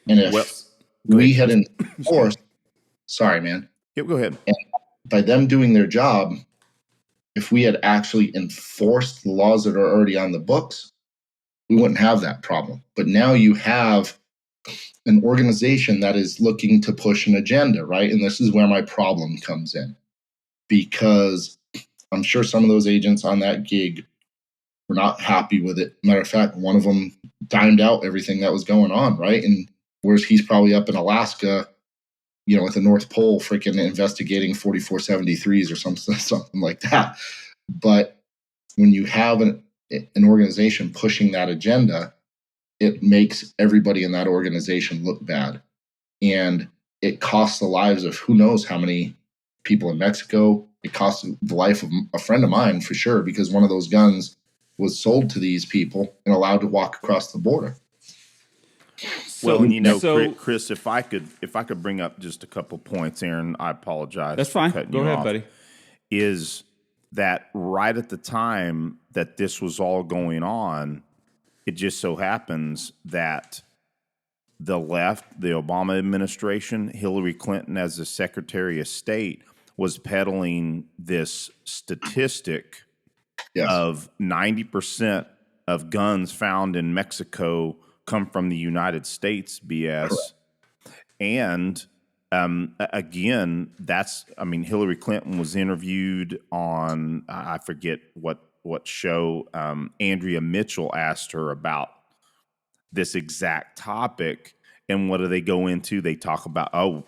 And if we had enforced, sorry, man. Yep, go ahead. And by them doing their job, if we had actually enforced the laws that are already on the books, we wouldn't have that problem. But now you have an organization that is looking to push an agenda, right? And this is where my problem comes in, because I'm sure some of those agents on that gig were not happy with it. Matter of fact, one of them dimed out everything that was going on, right? And whereas he's probably up in Alaska, at the North Pole, freaking investigating 4473s or something like that. But when you have an organization pushing that agenda, it makes everybody in that organization look bad. And it costs the lives of who knows how many people in Mexico. It cost the life of a friend of mine for sure, because one of those guns was sold to these people and allowed to walk across the border. Chris, if I could bring up just a couple points, Aaron, I apologize. That's fine. Go ahead, buddy. Is that right at the time that this was all going on, it just so happens that the left, the Obama administration, Hillary Clinton as the Secretary of State, was peddling this statistic of 90% of guns found in Mexico come from the United States, BS. Correct. And again, Hillary Clinton was interviewed on, I forget what show, Andrea Mitchell asked her about this exact topic. And what do they go into? They talk about,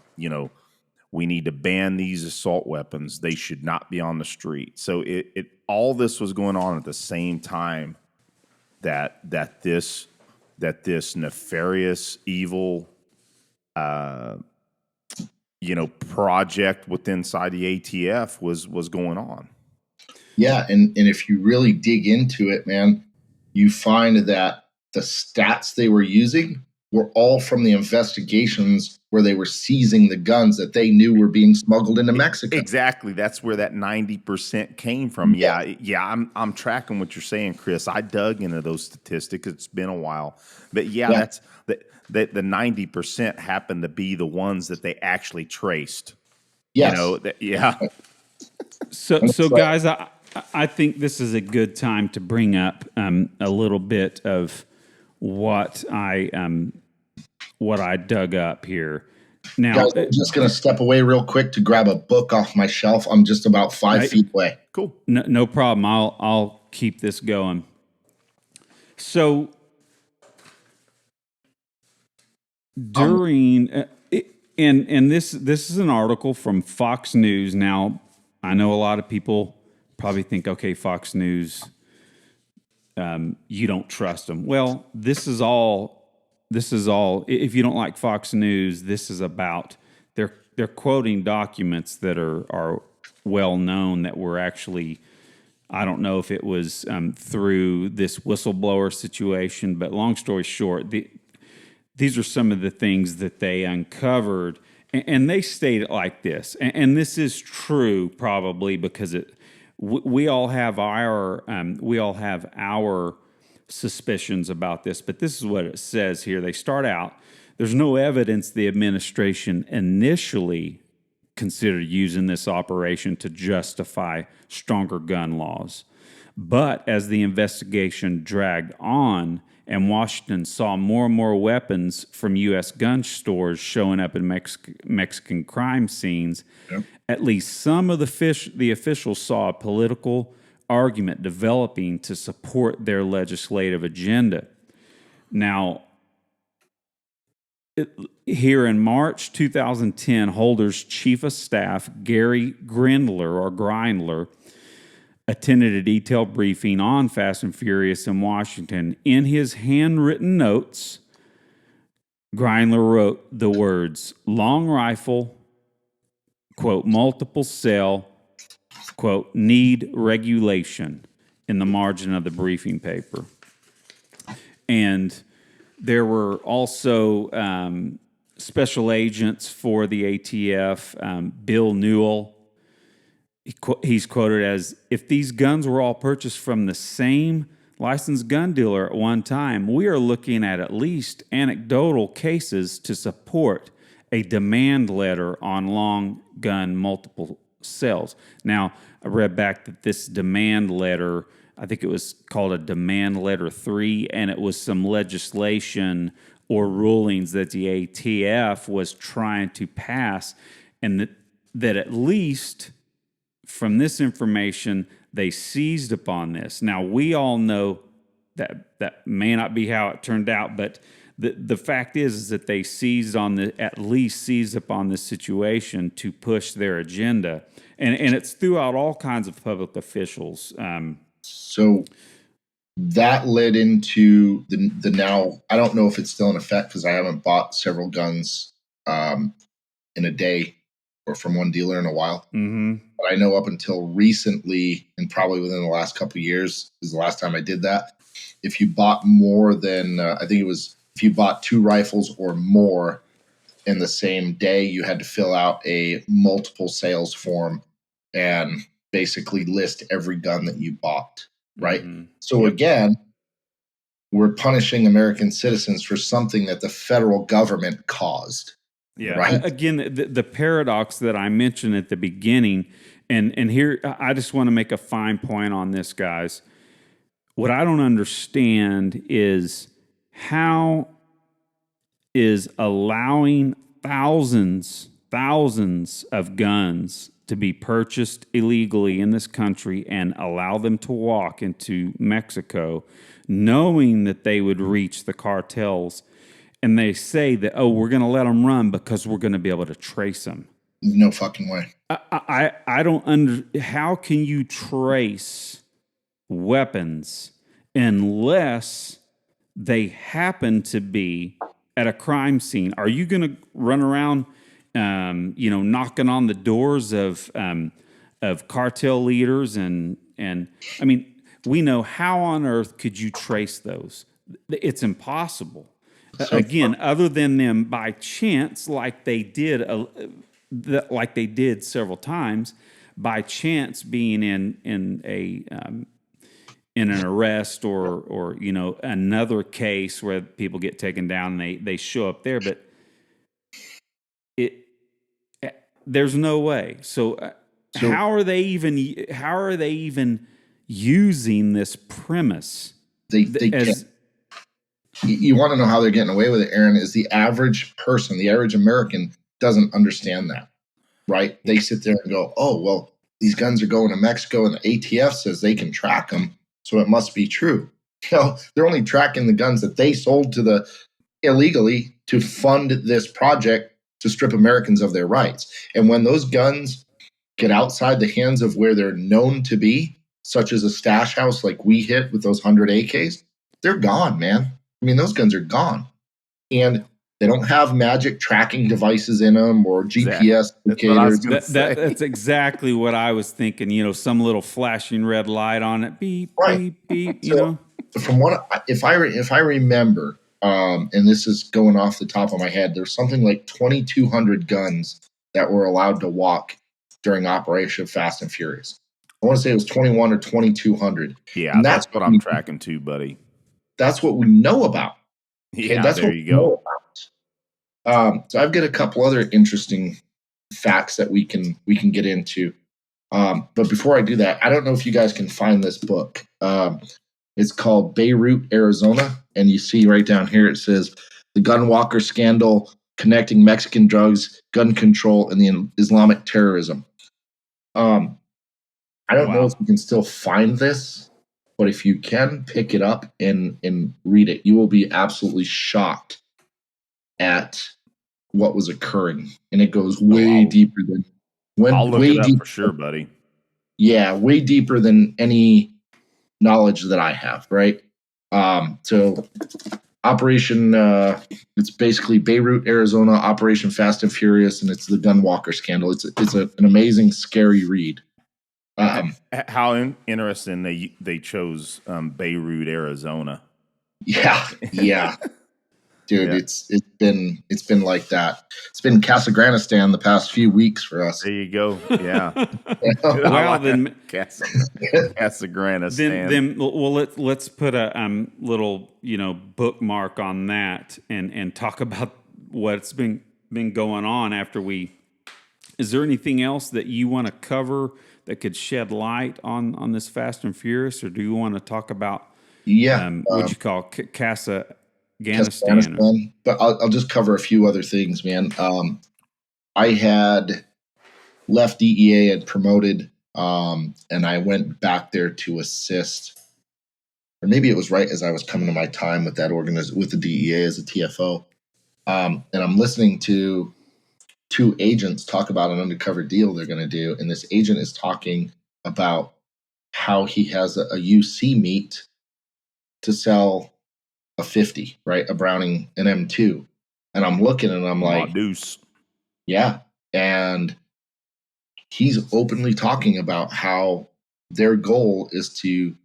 we need to ban these assault weapons. They should not be on the street. So it all this was going on at the same time that this nefarious, evil, project inside the ATF was going on. Yeah, and if you really dig into it, man, you find that the stats they were using were all from the investigations where they were seizing the guns that they knew were being smuggled into Mexico. Exactly. That's where that 90% came from. Yeah. I'm tracking what you're saying, Chris. I dug into those statistics. It's been a while. But that's the 90% happened to be the ones that they actually traced. Yes. So guys, I think this is a good time to bring up a little bit of what I dug up here. Now, guys, I'm just going to step away real quick to grab a book off my shelf. I'm just about 5 feet away. Cool. No problem. I'll keep this going. So during and this is an article from Fox News. Now, I know a lot of people probably think, okay, Fox News, you don't trust them. Well, this is all. If you don't like Fox News, this is about they're quoting documents that are well known that were actually. I don't know if it was through this whistleblower situation, but long story short, these are some of the things that they uncovered, and they state it like this, and this is true probably because we all have our suspicions about this, but this is what it says here. They start out, there's no evidence the administration initially considered using this operation to justify stronger gun laws. But as the investigation dragged on and Washington saw more and more weapons from U.S. gun stores showing up in Mexican crime scenes, at least some of the officials saw a political argument developing to support their legislative agenda. Now, here in March 2010, Holder's chief of staff, Gary Grindler, attended a detailed briefing on Fast and Furious in Washington. In his handwritten notes, Grindler wrote the words, long rifle, quote, multiple cell, quote, need regulation in the margin of the briefing paper. And there were also special agents for the ATF, Bill Newell. He's quoted as, if these guns were all purchased from the same licensed gun dealer at one time, we are looking at least anecdotal cases to support a demand letter on long gun multiple cells. Now, I read back that this demand letter, I think it was called a demand letter 3, and it was some legislation or rulings that the ATF was trying to pass, and that at least from this information, they seized upon this. Now, we all know that may not be how it turned out, but the fact is that they at least seized upon this situation to push their agenda. And it's throughout all kinds of public officials. So that led into the now, I don't know if it's still in effect because I haven't bought several guns in a day or from one dealer in a while. Mm-hmm. But I know up until recently, and probably within the last couple of years is the last time I did that. If you bought more than, if you bought 2 rifles or more in the same day, you had to fill out a multiple sales form and basically list every gun that you bought, right? Mm-hmm. So again, we're punishing American citizens for something that the federal government caused. Yeah. Right? Again, the paradox that I mentioned at the beginning, and here I just want to make a fine point on this, guys. What I don't understand is how is allowing thousands of guns to be purchased illegally in this country and allow them to walk into Mexico, knowing that they would reach the cartels, and they say that, oh, we're going to let them run because we're going to be able to trace them. No fucking way. I don't how can you trace weapons unless they happen to be at a crime scene? Are you going to run around, knocking on the doors of cartel leaders? And I mean, we know, how on earth could you trace those? It's impossible. Again, other than them by chance, like they did several times, by chance being in an arrest or another case where people get taken down and they show up there, but there's no way. So how are they even using this premise? They can't. You want to know how they're getting away with it, Aaron, is the average person, the average American doesn't understand that, right? They sit there and go, oh, well, these guns are going to Mexico and the ATF says they can track them, so it must be true. They're only tracking the guns that they sold illegally to fund this project to strip Americans of their rights. And when those guns get outside the hands of where they're known to be, such as a stash house like we hit with those 100 AKs, they're gone, man. I mean, those guns are gone. And they don't have magic tracking devices in them or GPS indicators. That's exactly what I was thinking. Some little flashing red light on it. Beep, right. beep, beep, So from what, if I remember, and this is going off the top of my head, there's something like 2,200 guns that were allowed to walk during Operation Fast and Furious. I want to say it was 21 or 2,200. Yeah, and that's what I'm tracking too, buddy. That's what we know about. Okay? Yeah, that's there you go. So I've got a couple other interesting facts that we can get into. But before I do that, I don't know if you guys can find this book. It's called Beirut, Arizona. And you see right down here, it says The Gun Walker Scandal, Connecting Mexican Drugs, Gun Control, and the Islamic Terrorism. I don't know if you can still find this. But if you can pick it up and read it, you will be absolutely shocked at what was occurring. And it goes way deeper than I'll look it up for sure, buddy. Yeah, way deeper than any knowledge that I have, right? So Operation, it's basically Beirut, Arizona, Operation Fast and Furious, and it's the Gun Walker Scandal. It's an amazing, scary read. How interesting they chose Beirut, Arizona. Yeah. Dude, yeah. It's been like that. It's been Casagranistan the past few weeks for us. There you go. Yeah. Well, then Casagranistan. Then let's put a little bookmark on that and talk about what's been going on after we. Is there anything else that you want to cover that could shed light on this Fast and Furious, or do you want to talk about what you call Casagranistan? But I'll just cover a few other things, man. I had left DEA and promoted And I went back there to assist, or maybe it was right as I was coming to my time with that with the DEA as a TFO. And I'm listening to two agents talk about an undercover deal they're going to do. And this agent is talking about how he has a UC meet to sell a 50, right? A Browning, an M2. And I'm looking and I'm like, Deuce. Yeah. And he's openly talking about how their goal is to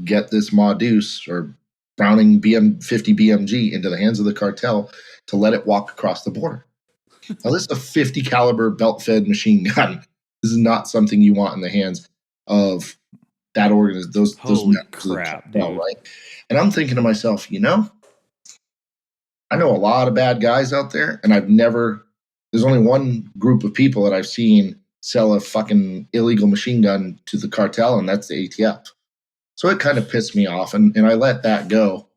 get this Deuce or Browning 50 BMG into the hands of the cartel to let it walk across the border. Now, this is a 50 caliber belt-fed machine gun. This is not something you want in the hands of that organization. Those crap, cartel, dude. right? And I'm thinking to myself, I know a lot of bad guys out there, and there's only one group of people that I've seen sell a fucking illegal machine gun to the cartel, and that's the ATF. So it kind of pissed me off, and I let that go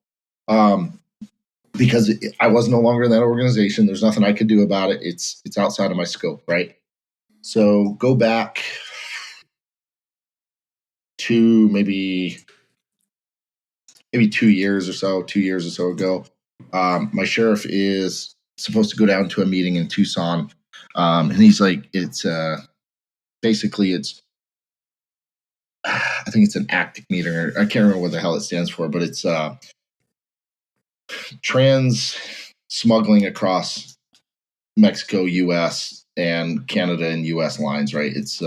because I was no longer in that organization. There's nothing I could do about it. It's outside of my scope, right? So go back to maybe 2 years or so ago. My sheriff is supposed to go down to a meeting in Tucson, and he's like, I think it's an ACTIC meeting, or I can't remember what the hell it stands for, but it's trans smuggling across Mexico, U.S., and Canada and U.S. lines, right? It's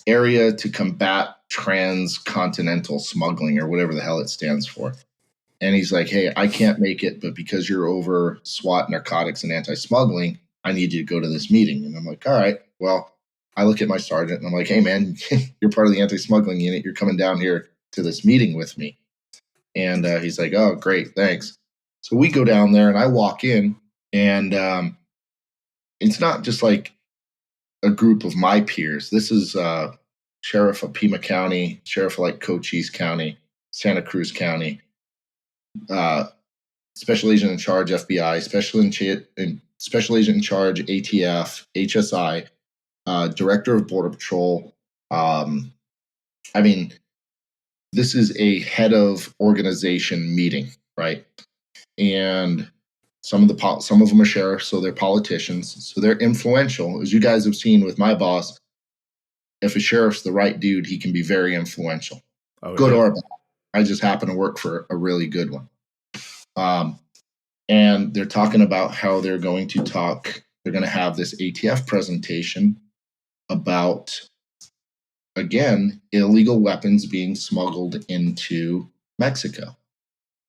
area to combat transcontinental smuggling, or whatever the hell it stands for. And he's like, hey, I can't make it, but because you're over SWAT, narcotics, and anti-smuggling, I need you to go to this meeting. And I'm like, all right, well, I look at my sergeant and I'm like, hey, man, you're part of the anti-smuggling unit. You're coming down here to this meeting with me. And he's like, oh, great, thanks. So we go down there and I walk in, and it's not just like a group of my peers. This is Sheriff of Pima County, Sheriff of like Cochise County, Santa Cruz County, Special Agent in Charge FBI, Special Agent in Charge ATF, HSI, Director of Border Patrol. I mean, this is a head of organization meeting, right? And some of them are sheriffs, so they're politicians, so they're influential. As you guys have seen with my boss, if a sheriff's the right dude, he can be very influential. Good or bad. I just happen to work for a really good one. And they're talking about how they're going to have this ATF presentation about, again, illegal weapons being smuggled into Mexico.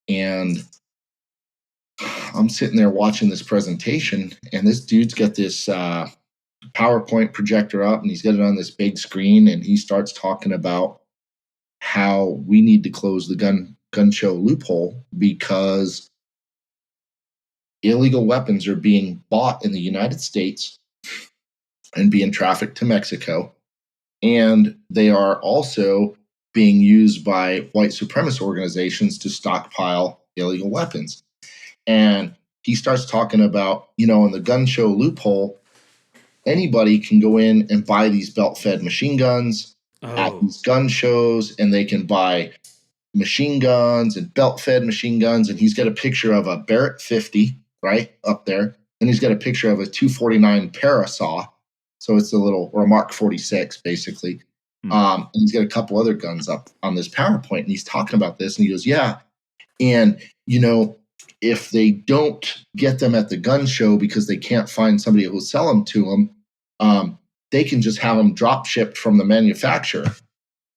And I'm sitting there watching this presentation, and this dude's got this PowerPoint projector up, and he's got it on this big screen, and he starts talking about how we need to close the gun show loophole because illegal weapons are being bought in the United States and being trafficked to Mexico. And they are also being used by white supremacist organizations to stockpile illegal weapons. And he starts talking about, in the gun show loophole, anybody can go in and buy these belt-fed machine guns at these gun shows, and they can buy machine guns and belt-fed machine guns. And he's got a picture of a Barrett 50, right, up there. And he's got a picture of a 249 Parasaw. So it's or a Mark 46, basically. And he's got a couple other guns up on this PowerPoint, and he's talking about this. And he goes, yeah. And, if they don't get them at the gun show because they can't find somebody who will sell them to them, they can just have them drop shipped from the manufacturer.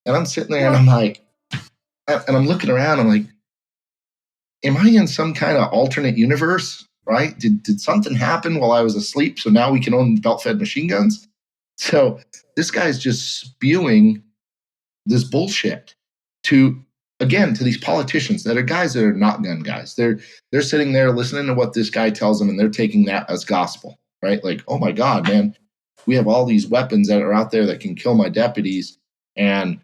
And I'm sitting there and I'm like, and I'm looking around, I'm like, am I in some kind of alternate universe, right? Did something happen while I was asleep? So now we can own belt-fed machine guns? So this guy's just spewing this bullshit to these politicians that are guys that are not gun guys. They're sitting there listening to what this guy tells them, and they're taking that as gospel, right? Like, oh my God, man, we have all these weapons that are out there that can kill my deputies, and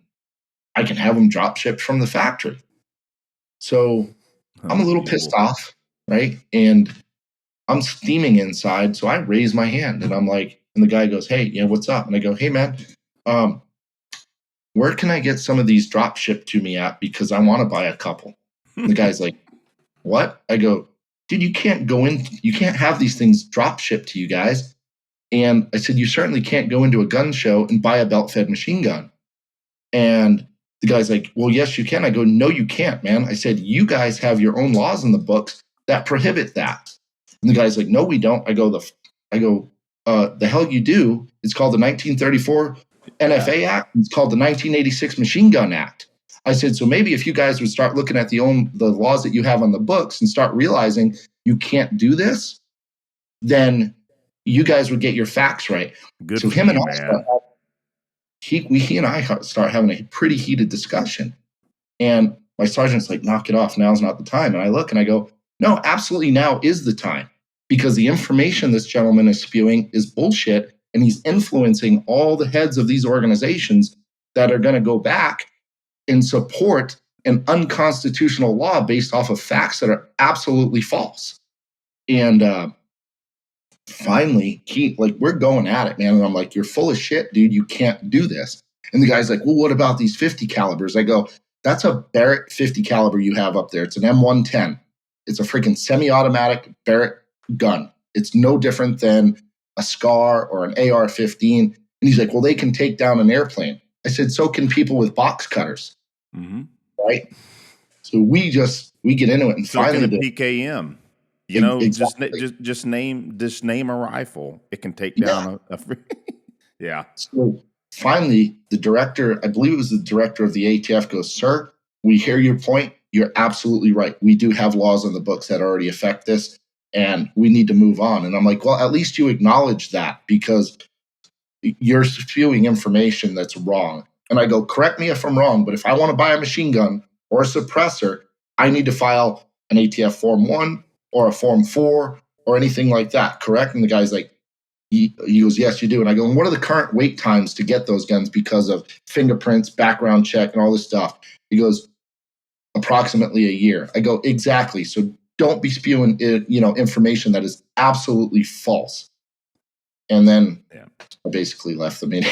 I can have them drop shipped from the factory. So I'm a little pissed off, right? And I'm steaming inside. So I raise my hand and I'm like, and the guy goes, hey, what's up? And I go, hey, man, where can I get some of these drop shipped to me at? Because I want to buy a couple. The guy's like, what? I go, dude, you can't have these things drop shipped to you guys. And I said, you certainly can't go into a gun show and buy a belt-fed machine gun. And the guy's like, well, yes, you can. I go, no, you can't, man. I said, you guys have your own laws in the books that prohibit that. And the guy's like, no, we don't. I go, the hell you do. It's called the 1934 NFA Act. It's called the 1986 Machine Gun Act. I said, so maybe if you guys would start looking at the laws that you have on the books and start realizing you can't do this, then you guys would get your facts right. Good so for him you, and I man. he and I start having a pretty heated discussion. And my sergeant's like, knock it off. Now's not the time. And I look and I go, no, absolutely now is the time, because the information this gentleman is spewing is bullshit. And he's influencing all the heads of these organizations that are going to go back and support an unconstitutional law based off of facts that are absolutely false. And finally, we're going at it, man. And I'm like, you're full of shit, dude. You can't do this. And the guy's like, well, what about these 50 calibers? I go, that's a Barrett 50 caliber you have up there. It's an M110. It's a freaking semi-automatic Barrett gun. It's no different than a SCAR or an AR-15. And he's like, well, they can take down an airplane. I said, so can people with box cutters. Mm-hmm. Right? So we get into it, and so finally can a PKM. You know, exactly. just name a rifle. It can take down a yeah. So finally, the director, I believe it was the director of the ATF, goes, sir, we hear your point. You're absolutely right. We do have laws on the books that already affect this, and we need to move on. And I'm like, well, at least you acknowledge that, because you're spewing information that's wrong. And I go, correct me if I'm wrong, but if I want to buy a machine gun or a suppressor, I need to file an ATF Form 1 or a Form 4 or anything like that, correct? And the guy's like, he goes, yes, you do. And I go, and what are the current wait times to get those guns because of fingerprints, background check, and all this stuff? He goes, approximately a year. I go, exactly. So don't be spewing, information that is absolutely false. And then I basically left the meeting.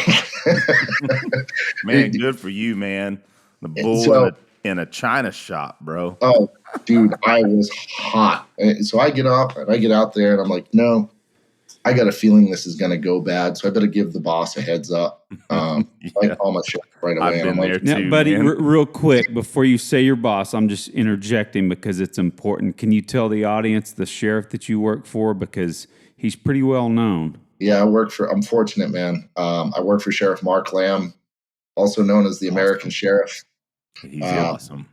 Man, good for you, man. The bull in a China shop, bro. Oh, dude, I was hot. So I get up and I get out there and I'm like, no, I got a feeling this is going to go bad. So I better give the boss a heads up. I call my shit right away. I've been there too, now, buddy, man. real quick, before you say your boss, I'm just interjecting because it's important. Can you tell the audience the sheriff that you work for? Because he's pretty well known. Yeah, I'm fortunate, man. I work for Sheriff Mark Lamb, also known as the American Sheriff. He's awesome.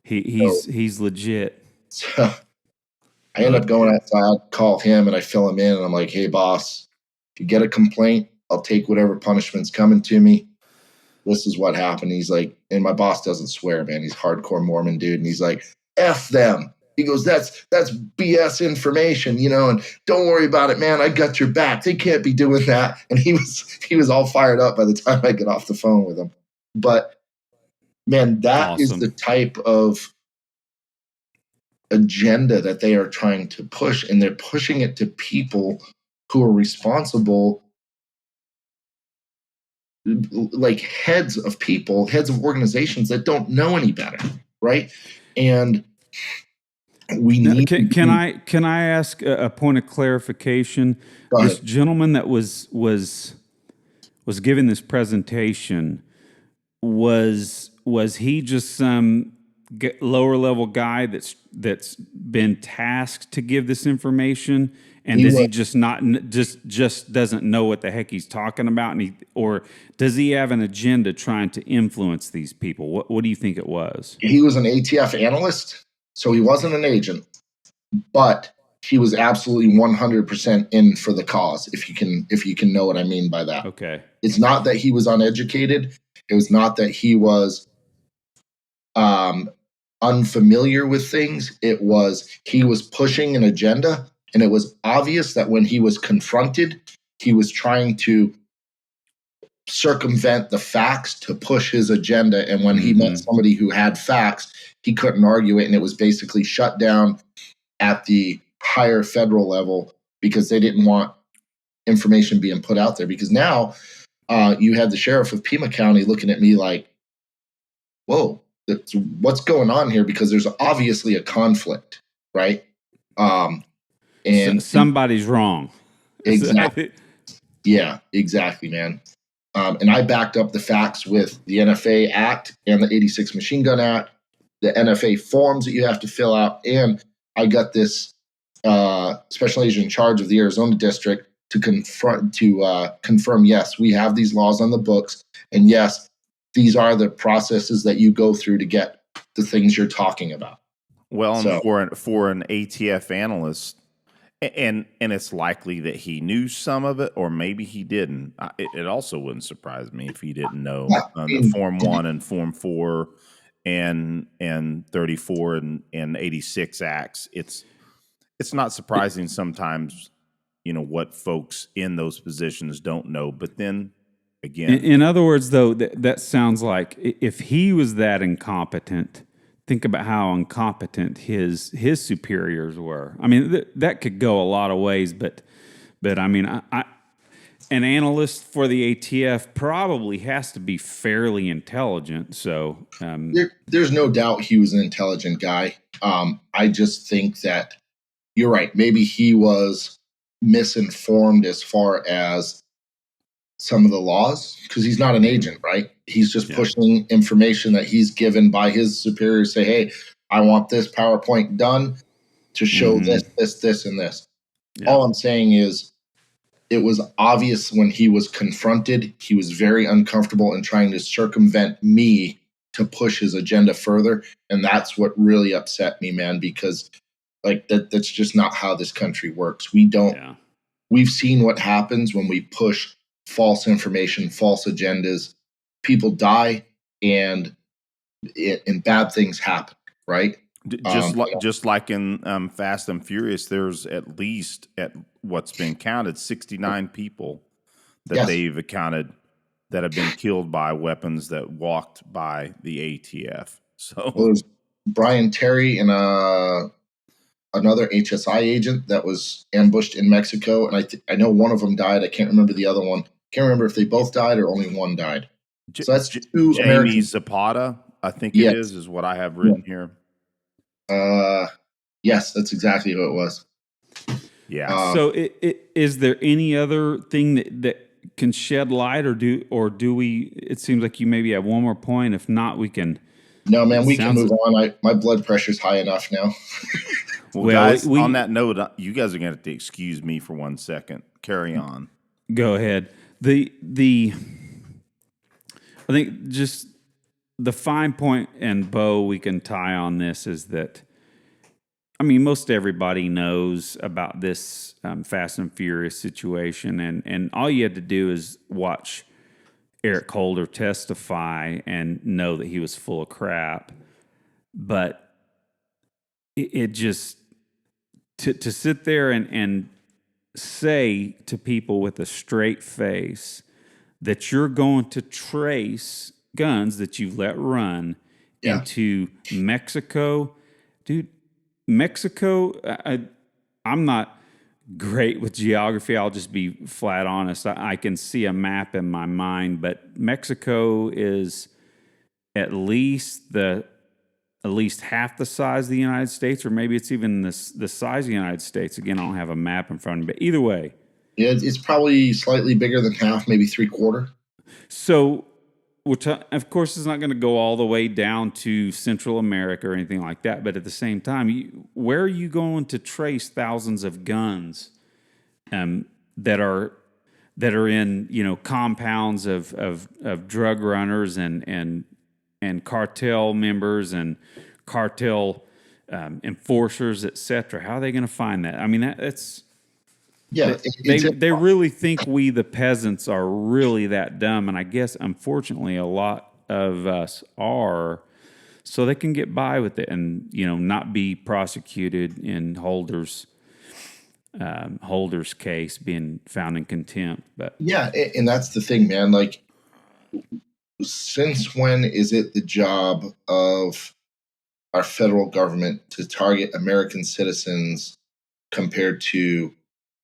He's legit. So I end up going outside, call him, and I fill him in, and I'm like, hey, boss, if you get a complaint, I'll take whatever punishment's coming to me. This is what happened. He's like, and my boss doesn't swear, man. He's a hardcore Mormon dude, and he's like, F them. He goes, that's BS information, and don't worry about it, man. I got your back. They can't be doing that. And he was all fired up by the time I get off the phone with him. But man, that is the type of agenda that they are trying to push, and they're pushing it to people who are responsible, like heads of organizations that don't know any better, right? And we need. Can I ask a point of clarification? This gentleman that was giving this presentation, was he just some lower level guy that's been tasked to give this information, and does he just not just doesn't know what the heck he's talking about, or does he have an agenda trying to influence these people? What do you think it was? He was an ATF analyst, so he wasn't an agent, but he was absolutely 100% in for the cause. If you can know what I mean by that. Okay, it's not that he was uneducated. It was not that he was unfamiliar with things. It was he was pushing an agenda, and it was obvious that when he was confronted, he was trying to circumvent the facts to push his agenda. And when he met somebody who had facts, he couldn't argue it, and it was basically shut down at the higher federal level because they didn't want information being put out there. Because now you had the sheriff of Pima County looking at me like, whoa, what's going on here? Because there's obviously a conflict, right? And somebody's wrong. Exactly. Yeah, exactly, man. And I backed up the facts with the NFA Act and the 86 Machine Gun Act, the NFA forms that you have to fill out. And I got this special agent in charge of the Arizona district to confirm, yes, we have these laws on the books. And yes, these are the processes that you go through to get the things you're talking about. Well, so, for an ATF analyst, and it's likely that he knew some of it, or maybe he didn't. It also wouldn't surprise me if he didn't know the Form 1 and Form 4 and 34 and 86 acts. It's not surprising sometimes, what folks in those positions don't know. But then again, in other words, though, that sounds like if he was that incompetent, think about how incompetent his superiors were. I mean, that could go a lot of ways, but I mean, an analyst for the ATF probably has to be fairly intelligent. So there's no doubt he was an intelligent guy. I just think that you're right. Maybe he was misinformed as far as some of the laws, because he's not an agent, right? He's just pushing information that he's given by his superiors. Say, hey, I want this PowerPoint done to show this, and this. Yeah. All I'm saying is it was obvious when he was confronted, he was very uncomfortable in trying to circumvent me to push his agenda further. And that's what really upset me, man, because that's just not how this country works. We've seen what happens when we push false information, false agendas. People die, and bad things happen, right? Just like in Fast and Furious, there's at least, at what's been counted, 69 people that they've accounted that have been killed by weapons that walked by the ATF. So there's Brian Terry and another HSI agent that was ambushed in Mexico, and I know one of them died. I can't remember the other one. Can't remember if they both died or only one died. So that's two Jamie Americans. Zapata, I think it is what I have written here. Yes, that's exactly who it was. Yeah. So is there any other thing that can shed light, or do we? It seems like you maybe have one more point. If not, we can. No, man, we can move on. My blood pressure's high enough now. Well, guys, on that note, you guys are going to have to excuse me for 1 second. Carry on. Go ahead. I think just the fine point and bow we can tie on this is that, I mean, most everybody knows about this Fast and Furious situation, and all you had to do is watch Eric Holder testify and know that he was full of crap. But it just, to sit there and say to people with a straight face that you're going to trace guns that you've let run into Mexico. Dude, Mexico, I'm not great with geography. I'll just be flat honest. I can see a map in my mind, but Mexico is at least half the size of the United States, or maybe it's even the size of the United States. Again, I don't have a map in front of me, but either way. Yeah, it's probably slightly bigger than half, maybe 3/4. So, which of course is not going to go all the way down to Central America or anything like that, but at the same time, where are you going to trace thousands of guns that are in compounds of drug runners and cartel members and cartel enforcers, etc.? How are they going to find that? I mean, that's they really think we the peasants are really that dumb, and I guess unfortunately a lot of us are, so they can get by with it and not be prosecuted in Holder's case, being found in contempt. But yeah, and that's the thing, man. Like, since when is it the job of our federal government to target American citizens compared to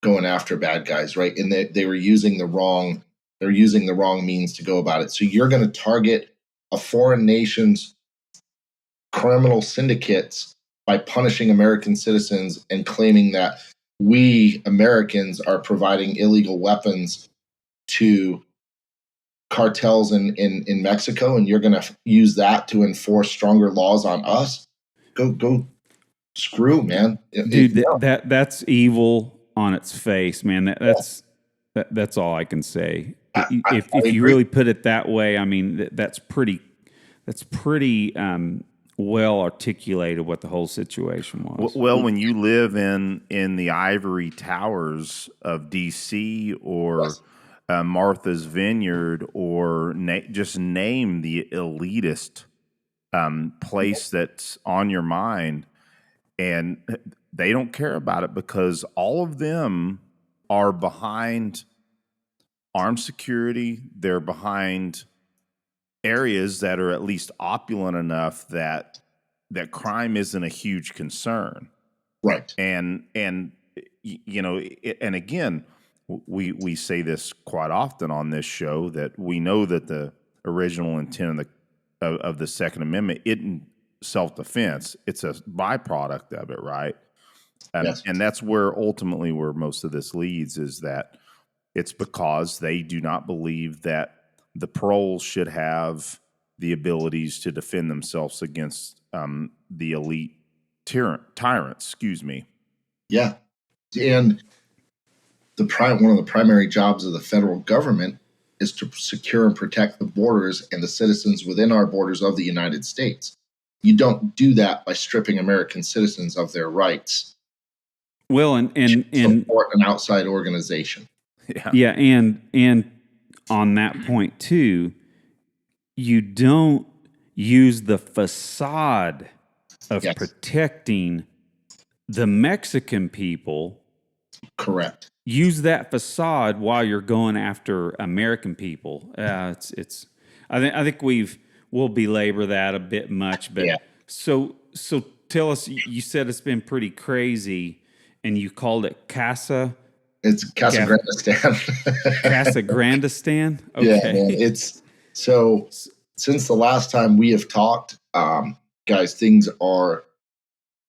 going after bad guys, right? And they were using the wrong They're using the wrong means to go about it. So you're going to target a foreign nation's criminal syndicates by punishing American citizens and claiming that we Americans are providing illegal weapons to cartels in Mexico, and you're going to use that to enforce stronger laws on us. Go screw, man. Dude, that's evil on its face, man. That's all I can say. If you really put it that way, I mean, that's pretty well articulated what the whole situation was. Well, when you live in the ivory towers of D.C. or Martha's Vineyard, or just name the elitist place that's on your mind, and they don't care about it because all of them are behind armed security. They're behind areas that are at least opulent enough that crime isn't a huge concern. Right. And you know, and again, we say this quite often on this show, that we know that the original intent of the Second Amendment isn't self-defense. It's a byproduct of it, right? Yes. And that's where ultimately where most of this leads, is that it's because they do not believe that the paroles should have the abilities to defend themselves against the elite tyrants. Excuse me. Yeah, and one of the primary jobs of the federal government is to secure and protect the borders and the citizens within our borders of the United States. You don't do that by stripping American citizens of their rights. Well, and support an outside organization. Yeah, and on that point too, you don't use the facade of protecting the Mexican people. Correct. Use that facade while you're going after American people. I think we'll belabor that a bit much, but so tell us. You said it's been pretty crazy, and you called it Casa. It's Casa Grandistan. Casa Grandistan? Okay. Yeah, man. It's so since the last time we have talked, guys, things are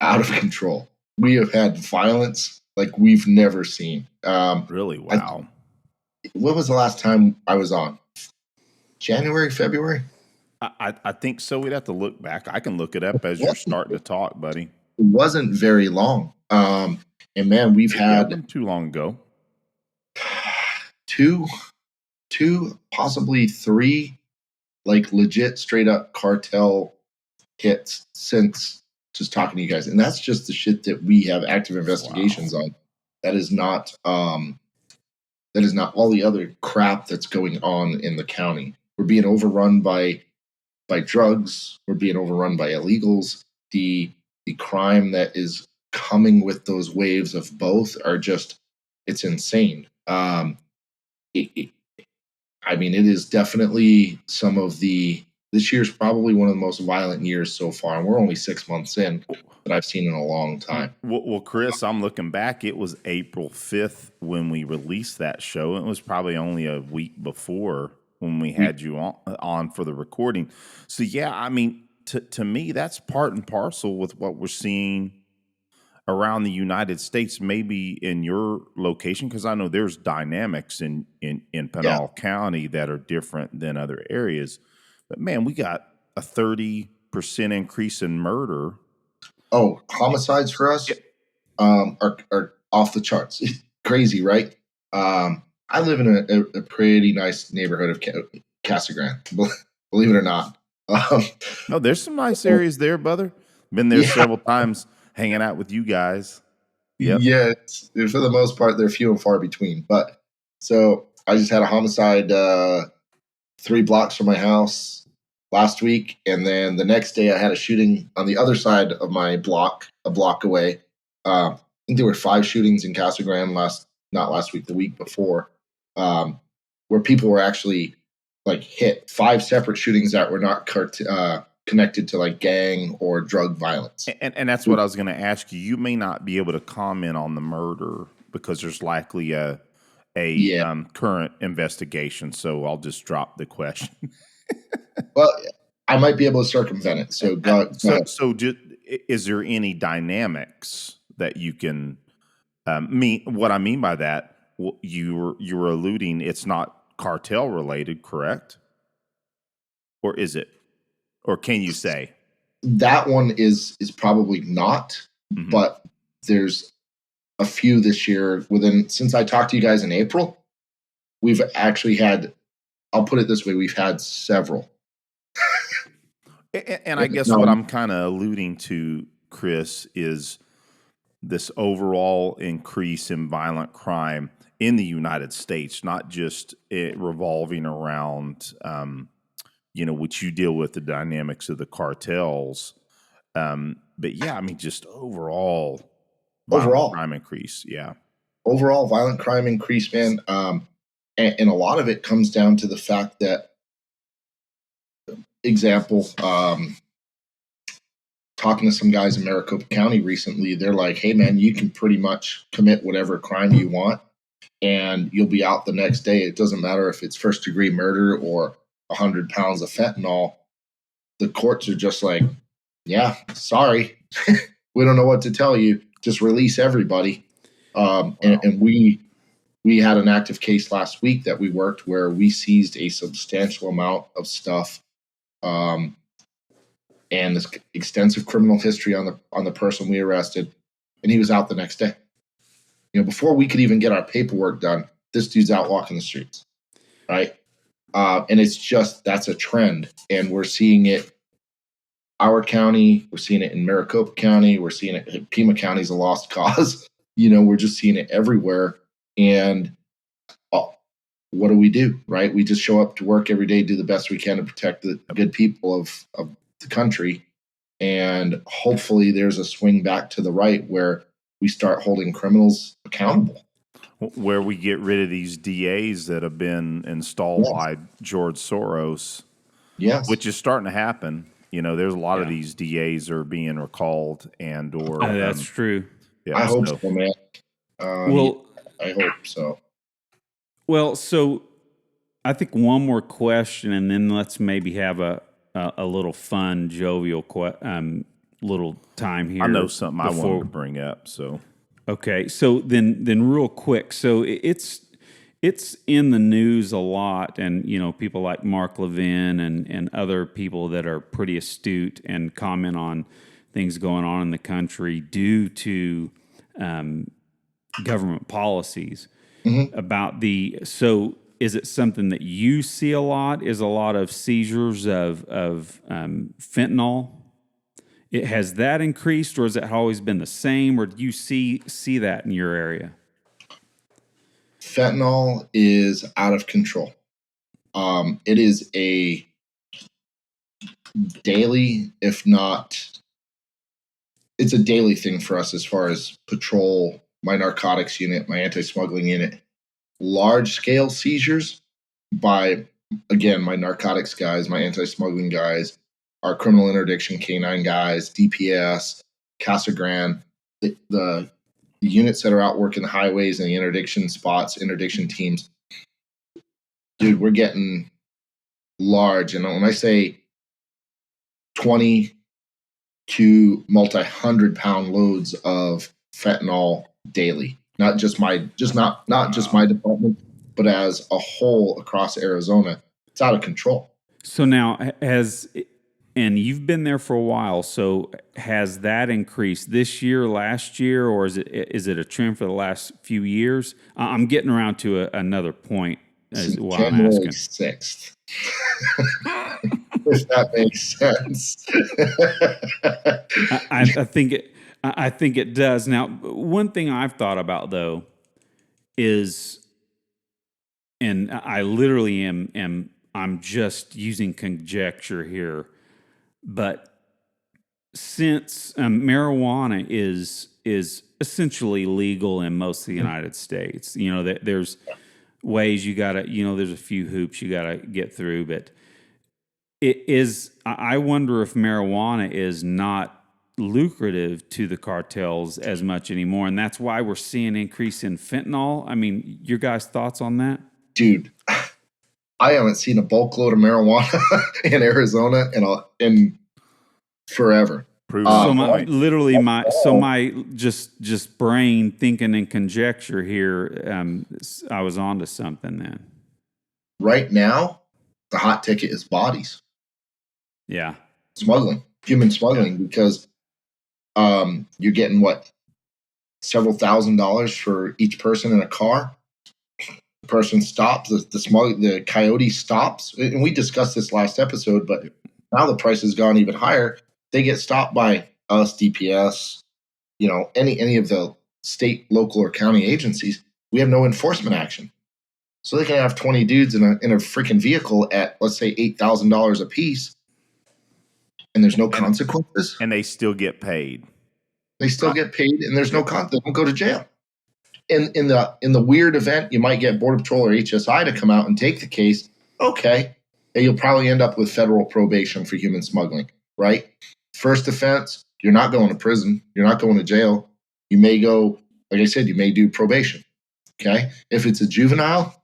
out of control. We have had violence like we've never seen. Really? Wow. What was the last time I was on? January, February? I think so. We'd have to look back. I can look it up as you're starting to talk, buddy. It wasn't very long. And man, we've had too long ago. Two, possibly three, like legit straight up cartel hits since just talking to you guys. And that's just the shit that we have active investigations on. That is not all the other crap that's going on in the county. We're being overrun by drugs. We're being overrun by illegals. The crime that is coming with those waves of both are just, it's insane. It is definitely this year's probably one of the most violent years so far. And we're only 6 months in, that I've seen in a long time. Well, Chris, I'm looking back. It was April 5th when we released that show. It was probably only a week before when we had you on for the recording. So, yeah, I mean, to me, that's part and parcel with what we're seeing around the United States, maybe in your location, because I know there's dynamics in Pinal County that are different than other areas. But, man, we got a 30% increase in murder. Oh, homicides for us are off the charts. Crazy, right? I live in a pretty nice neighborhood of Casa Grande, believe it or not. No, there's some nice areas there, brother. Been there several times hanging out with you guys. Yep. Yeah, for the most part, they're few and far between. But so I just had a homicide 3 blocks from my house last week. And then the next day I had a shooting on the other side of my block, a block away. I think there were 5 shootings in Casa Grande not last week, the week before, where people were actually like hit. 5 separate shootings that were not connected to like gang or drug violence. And that's what I was going to ask you. You may not be able to comment on the murder because there's likely a a current investigation. So I'll just drop the question. Well, I might be able to circumvent it. So go ahead. Is there any dynamics that you can what I mean by that? You were alluding it's not cartel related, correct? Or is it? Or can you say that one is probably not? Mm-hmm. But there's a few this year since I talked to you guys in April. We've actually had. I'll put it this way: we've had several. And I guess what I'm kind of alluding to, Chris, is this overall increase in violent crime in the United States, not just it revolving around, which you deal with the dynamics of the cartels. But yeah, I mean, just overall crime increase. Yeah. Overall violent crime increase, man. And a lot of it comes down to the fact that, example, talking to some guys in Maricopa County recently, they're like, hey, man, you can pretty much commit whatever crime you want and you'll be out the next day. It doesn't matter if it's first-degree murder or 100 pounds of fentanyl. The courts are just like, yeah, sorry. We don't know what to tell you. Just release everybody. And we had an active case last week that we worked where we seized a substantial amount of stuff and this extensive criminal history on the person we arrested, and he was out the next day. Before we could even get our paperwork done, this dude's out walking the streets, right? And it's just, that's a trend, and we're seeing it. Our county, we're seeing it in Maricopa County, we're seeing it. Pima County's a lost cause. We're just seeing it everywhere. And what do? Right? We just show up to work every day, do the best we can to protect the good people of the country. And hopefully there's a swing back to the right where we start holding criminals accountable. Where we get rid of these DAs that have been installed by George Soros. Yes. Which is starting to happen. There's a lot of these DAs are being recalled or. That's true. Yeah, I hope so, man. I hope so. Well, so I think one more question, and then let's maybe have a little fun, jovial little time here. I know something I wanted to bring up. So okay, so then real quick, so it's in the news a lot, and people like Mark Levin and other people that are pretty astute and comment on things going on in the country due to government policies about so is it something that you see a lot? Is a lot of seizures of fentanyl? Has that increased, or has it always been the same, or do you see that in your area? Fentanyl is out of control. It is a daily, if not, it's a daily thing for us as far as patrol, my narcotics unit, my anti-smuggling unit, large-scale seizures by, again, my narcotics guys, my anti-smuggling guys, our criminal interdiction K9 guys, DPS, Casa Grande, the units that are out working the highways and the interdiction spots, interdiction teams. Dude, we're getting large. And when I say 20 to multi-100 pound loads of fentanyl daily, not just my department, but as a whole across Arizona, it's out of control. So now and you've been there for a while, so has that increased this year, last year, or is it a trend for the last few years? I'm getting around to another point as well. January 6th. If that makes sense. I think it does. Now, one thing I've thought about though is, and I literally I'm just using conjecture here, but since marijuana is essentially legal in most of the United States, there's ways you gotta, there's a few hoops you gotta get through, but I wonder if marijuana is not lucrative to the cartels as much anymore, and that's why we're seeing an increase in fentanyl. I mean, your guys' thoughts on that? Dude, I haven't seen a bulk load of marijuana in Arizona in forever. So my just brain thinking in conjecture here. I was onto something then. Right now, the hot ticket is bodies. Yeah, human smuggling, because you're getting several $1,000s for each person in a car. The person stops, the coyote stops, and we discussed this last episode, but now the price has gone even higher. They get stopped by us, DPS, any of the state, local, or county agencies. We have no enforcement action. So they can have 20 dudes in a freaking vehicle at, let's say, $8,000 a piece, and there's no consequences. And they still get paid. They still get paid, and there's no they don't go to jail. In the weird event, you might get Border Patrol or HSI to come out and take the case. Okay, and you'll probably end up with federal probation for human smuggling, right? First offense, you're not going to prison. You're not going to jail. You may go, like I said, you may do probation. Okay, if it's a juvenile,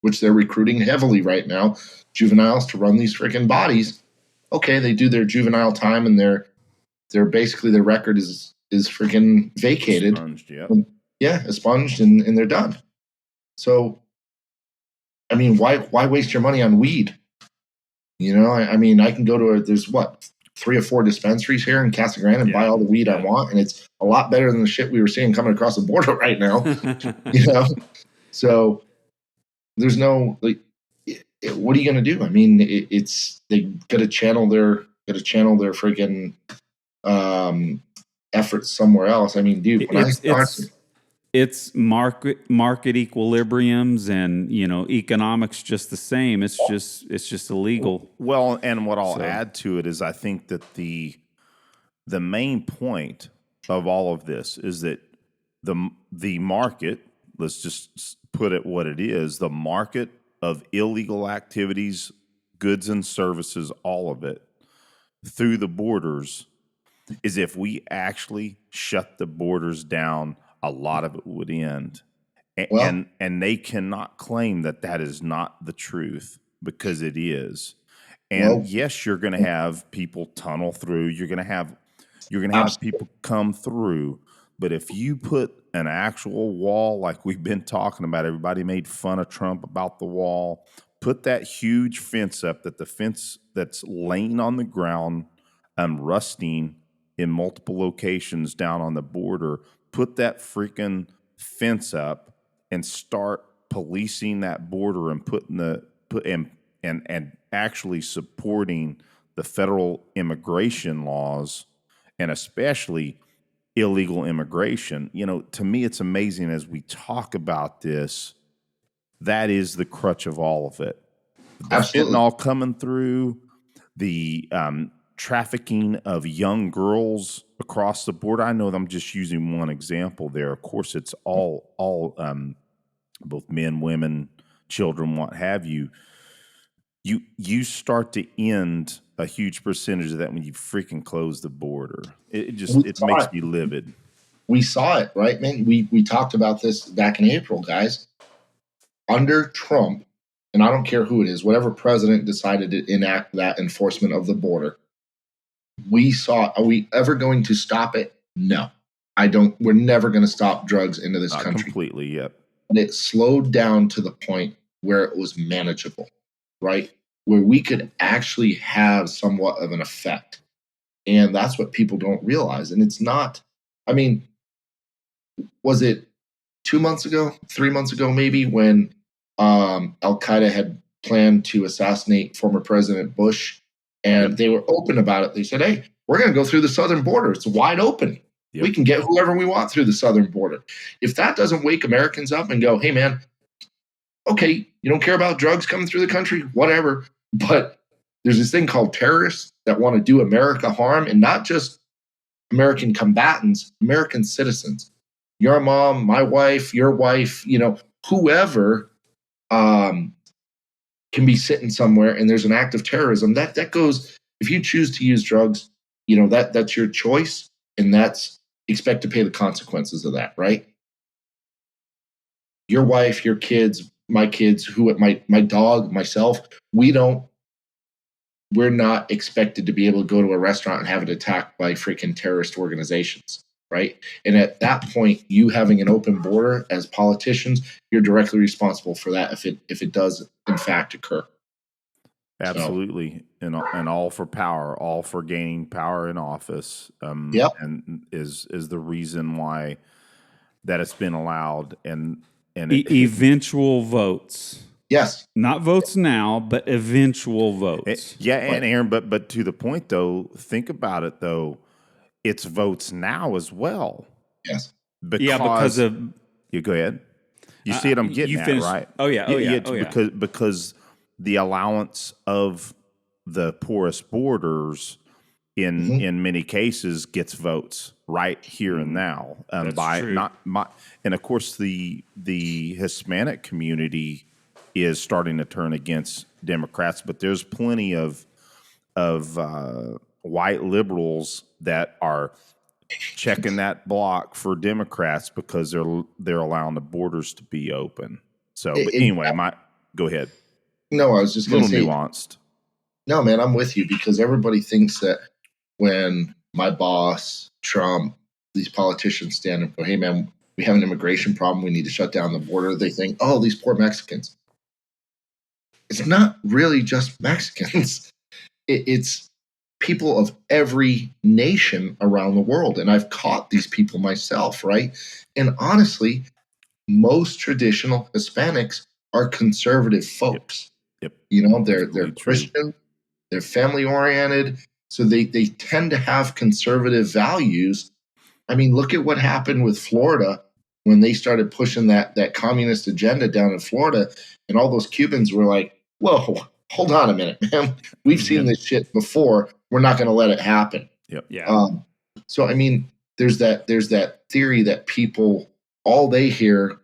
which they're recruiting heavily right now, juveniles to run these freaking bodies. Okay, they do their juvenile time, and they're basically, their record is freaking vacated. Expunged, expunged, and they're done. So, I mean, why waste your money on weed? I mean, I can go to there's 3 or 4 dispensaries here in Casa Grande and buy all the weed I want, and it's a lot better than the shit we were seeing coming across the border right now. So there's no what are you going to do? I mean, they got to channel their freaking efforts somewhere else. I mean, dude, it's market equilibriums, and economics just the same. It's just illegal. Well, and what I'll add to it is I think that the main point of all of this is that the market, let's just put it what it is, the market of illegal activities, goods and services, all of it through the borders, is if we actually shut the borders down, a lot of it would end. And they cannot claim that is not the truth, because it is. And yes, you're going to have people tunnel through. You're going to have people come through. But if you put an actual wall, like we've been talking about, everybody made fun of Trump about the wall. Put that huge fence up, that the fence that's laying on the ground, rusting in multiple locations down on the border, put that freaking fence up and start policing that border and and actually supporting the federal immigration laws, and especially illegal immigration. To me, it's amazing as we talk about this, that is the crutch of all of it. The fentanyl coming through, the trafficking of young girls across the border. I know that I'm just using one example there. Of course, it's all both men, women, children, what have you. You start to end a huge percentage of that when you freaking close the border. It makes me livid. We saw it, right, man? We talked about this back in April, guys. Under Trump, and I don't care who it is, whatever president decided to enact that enforcement of the border, we saw, are we ever going to stop it? No. We're never going to stop drugs into this country. Completely, yep. And it slowed down to the point where it was manageable, right? Where we could actually have somewhat of an effect. And that's what people don't realize. And it's not, I mean, was it 2 months ago, 3 months ago, maybe, when Al-Qaeda had planned to assassinate former President Bush, and they were open about it. They said, hey, we're going to go through the southern border. It's wide open. Yep. We can get whoever we want through the southern border. If that doesn't wake Americans up and go, hey, man, okay, you don't care about drugs coming through the country, whatever. But there's this thing called terrorists that want to do America harm, and not just American combatants, American citizens. Your mom, my wife, your wife, whoever can be sitting somewhere and there's an act of terrorism. That goes, if you choose to use drugs, that's your choice, and that's expect to pay the consequences of that, right? Your wife, your kids, my kids, my dog, myself, we're not expected to be able to go to a restaurant and have it attacked by freaking terrorist organizations, right? And at that point, you having an open border as politicians, you're directly responsible for that if it does in fact occur. Absolutely, and all for power, all for gaining power in office, Yep. and is the reason why that it's been allowed, and eventual votes. Yes, not votes now, but eventual votes. And Aaron, but to the point though, think about it though, it's votes now as well. Yes, because of you go ahead. You see what I'm getting at, right? Oh yeah. Because the allowance of the porous borders in many cases gets votes right here and now. That's true. And of course the Hispanic community is starting to turn against Democrats, but there's plenty of white liberals that are checking that block for Democrats because they're allowing the borders to be open. So, but anyway, go ahead. No, I was just going to say, nuanced. No, man, I'm with you, because everybody thinks that when my boss, Trump, these politicians stand and go, "Hey, man, we have an immigration problem. We need to shut down the border," they think, "Oh, these poor Mexicans." It's not really just Mexicans. It's people of every nation around the world. And I've caught these people myself, right? And honestly, most traditional Hispanics are conservative folks. Yep. They're Christian, they're family oriented, so they tend to have conservative values. I mean, look at what happened with Florida when they started pushing that communist agenda down in Florida, and all those Cubans were like, "Whoa, hold on a minute, man. We've seen this shit before. We're not going to let it happen." Yep. Yeah. So I mean, there's that theory that people, all they hear,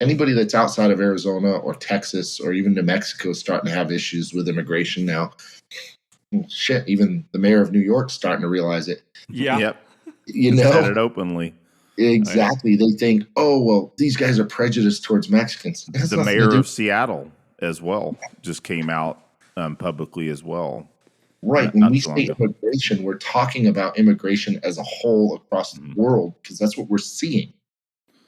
anybody that's outside of Arizona or Texas or even New Mexico is starting to have issues with immigration now. Well, shit, even the mayor of New York's starting to realize it. Yeah. Yep. Said it openly. Exactly. They think, "Oh, well, these guys are prejudiced towards Mexicans." The mayor of Seattle as well just came out publicly as well. Right. When we say immigration, we're talking about immigration as a whole across the world, because that's what we're seeing.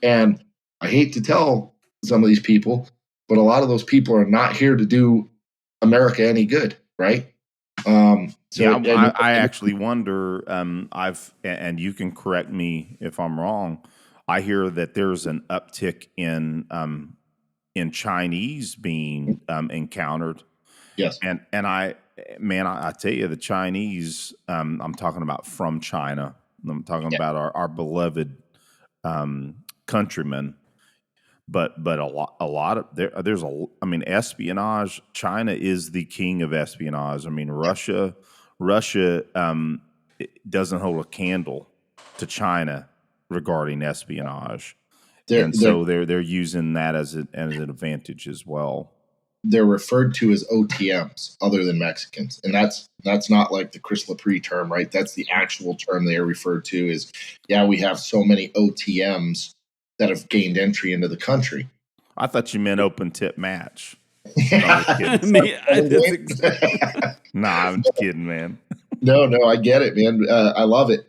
And I hate to tell some of these people, but a lot of those people are not here to do America any good, right? I actually wonder. And you can correct me if I'm wrong. I hear that there's an uptick in Chinese being encountered. Yes, and I tell you, the Chinese. I'm talking about from China. I'm talking about our beloved countrymen. But a lot of there's espionage. China is the king of espionage. I mean, Russia doesn't hold a candle to China regarding espionage, so they're using that as an advantage as well. They're referred to as OTMs, other than Mexicans, and that's not like the Chris Lepre term, right? That's the actual term they are referred to. Is we have so many OTMs that have gained entry into the country. I thought you meant open tip match. Yeah. I'm just kidding, man. No, I get it, man. I love it.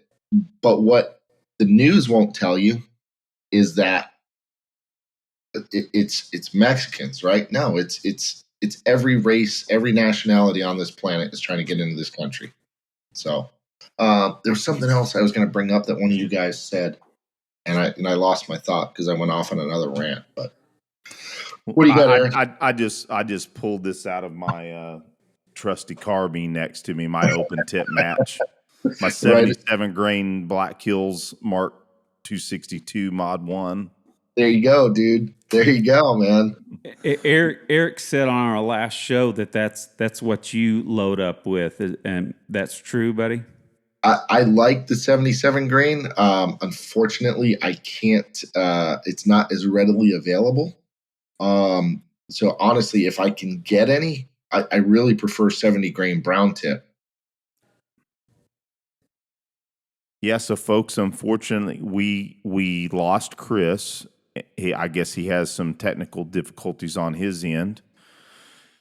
But what the news won't tell you is that it's Mexicans, right? No, it's every race, every nationality on this planet is trying to get into this country. So there's something else I was going to bring up that one of you guys said, and I lost my thought because I went off on another rant. But what do you got, Aaron? I just pulled this out of my trusty carbine next to me, my open tip match, my 77 grain Black Hills Mark 262 Mod 1. There you go, dude. There you go, man. Eric said on our last show that's what you load up with, and that's true, buddy. I like the 77 grain. Unfortunately, I can't. It's not as readily available. So honestly, if I can get any, I really prefer 70 grain brown tip. Yeah, so folks, unfortunately, we lost Chris. I guess he has some technical difficulties on his end.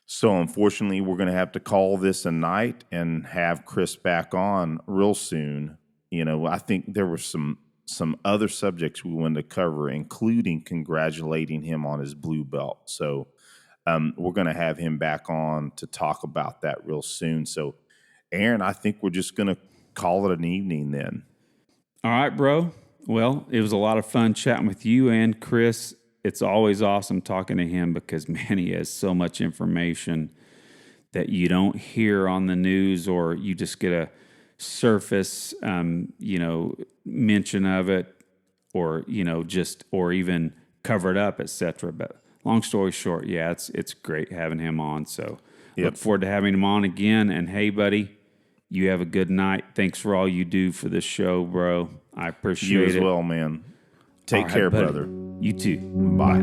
So unfortunately, we're going to have to call this a night and have Chris back on real soon. I think there were some other subjects we wanted to cover, including congratulating him on his blue belt. So we're going to have him back on to talk about that real soon. So, Aaron, I think we're just going to call it an evening then. All right, bro. Well, it was a lot of fun chatting with you and Chris. It's always awesome talking to him because, man, he has so much information that you don't hear on the news, or you just get a surface, mention of it, or, or even cover it up, etc. But long story short, yeah, it's great having him on. So look forward to having him on again. And hey, buddy, you have a good night. Thanks for all you do for this show, bro. I appreciate it. You as well, man. Take care, brother. You too. Bye.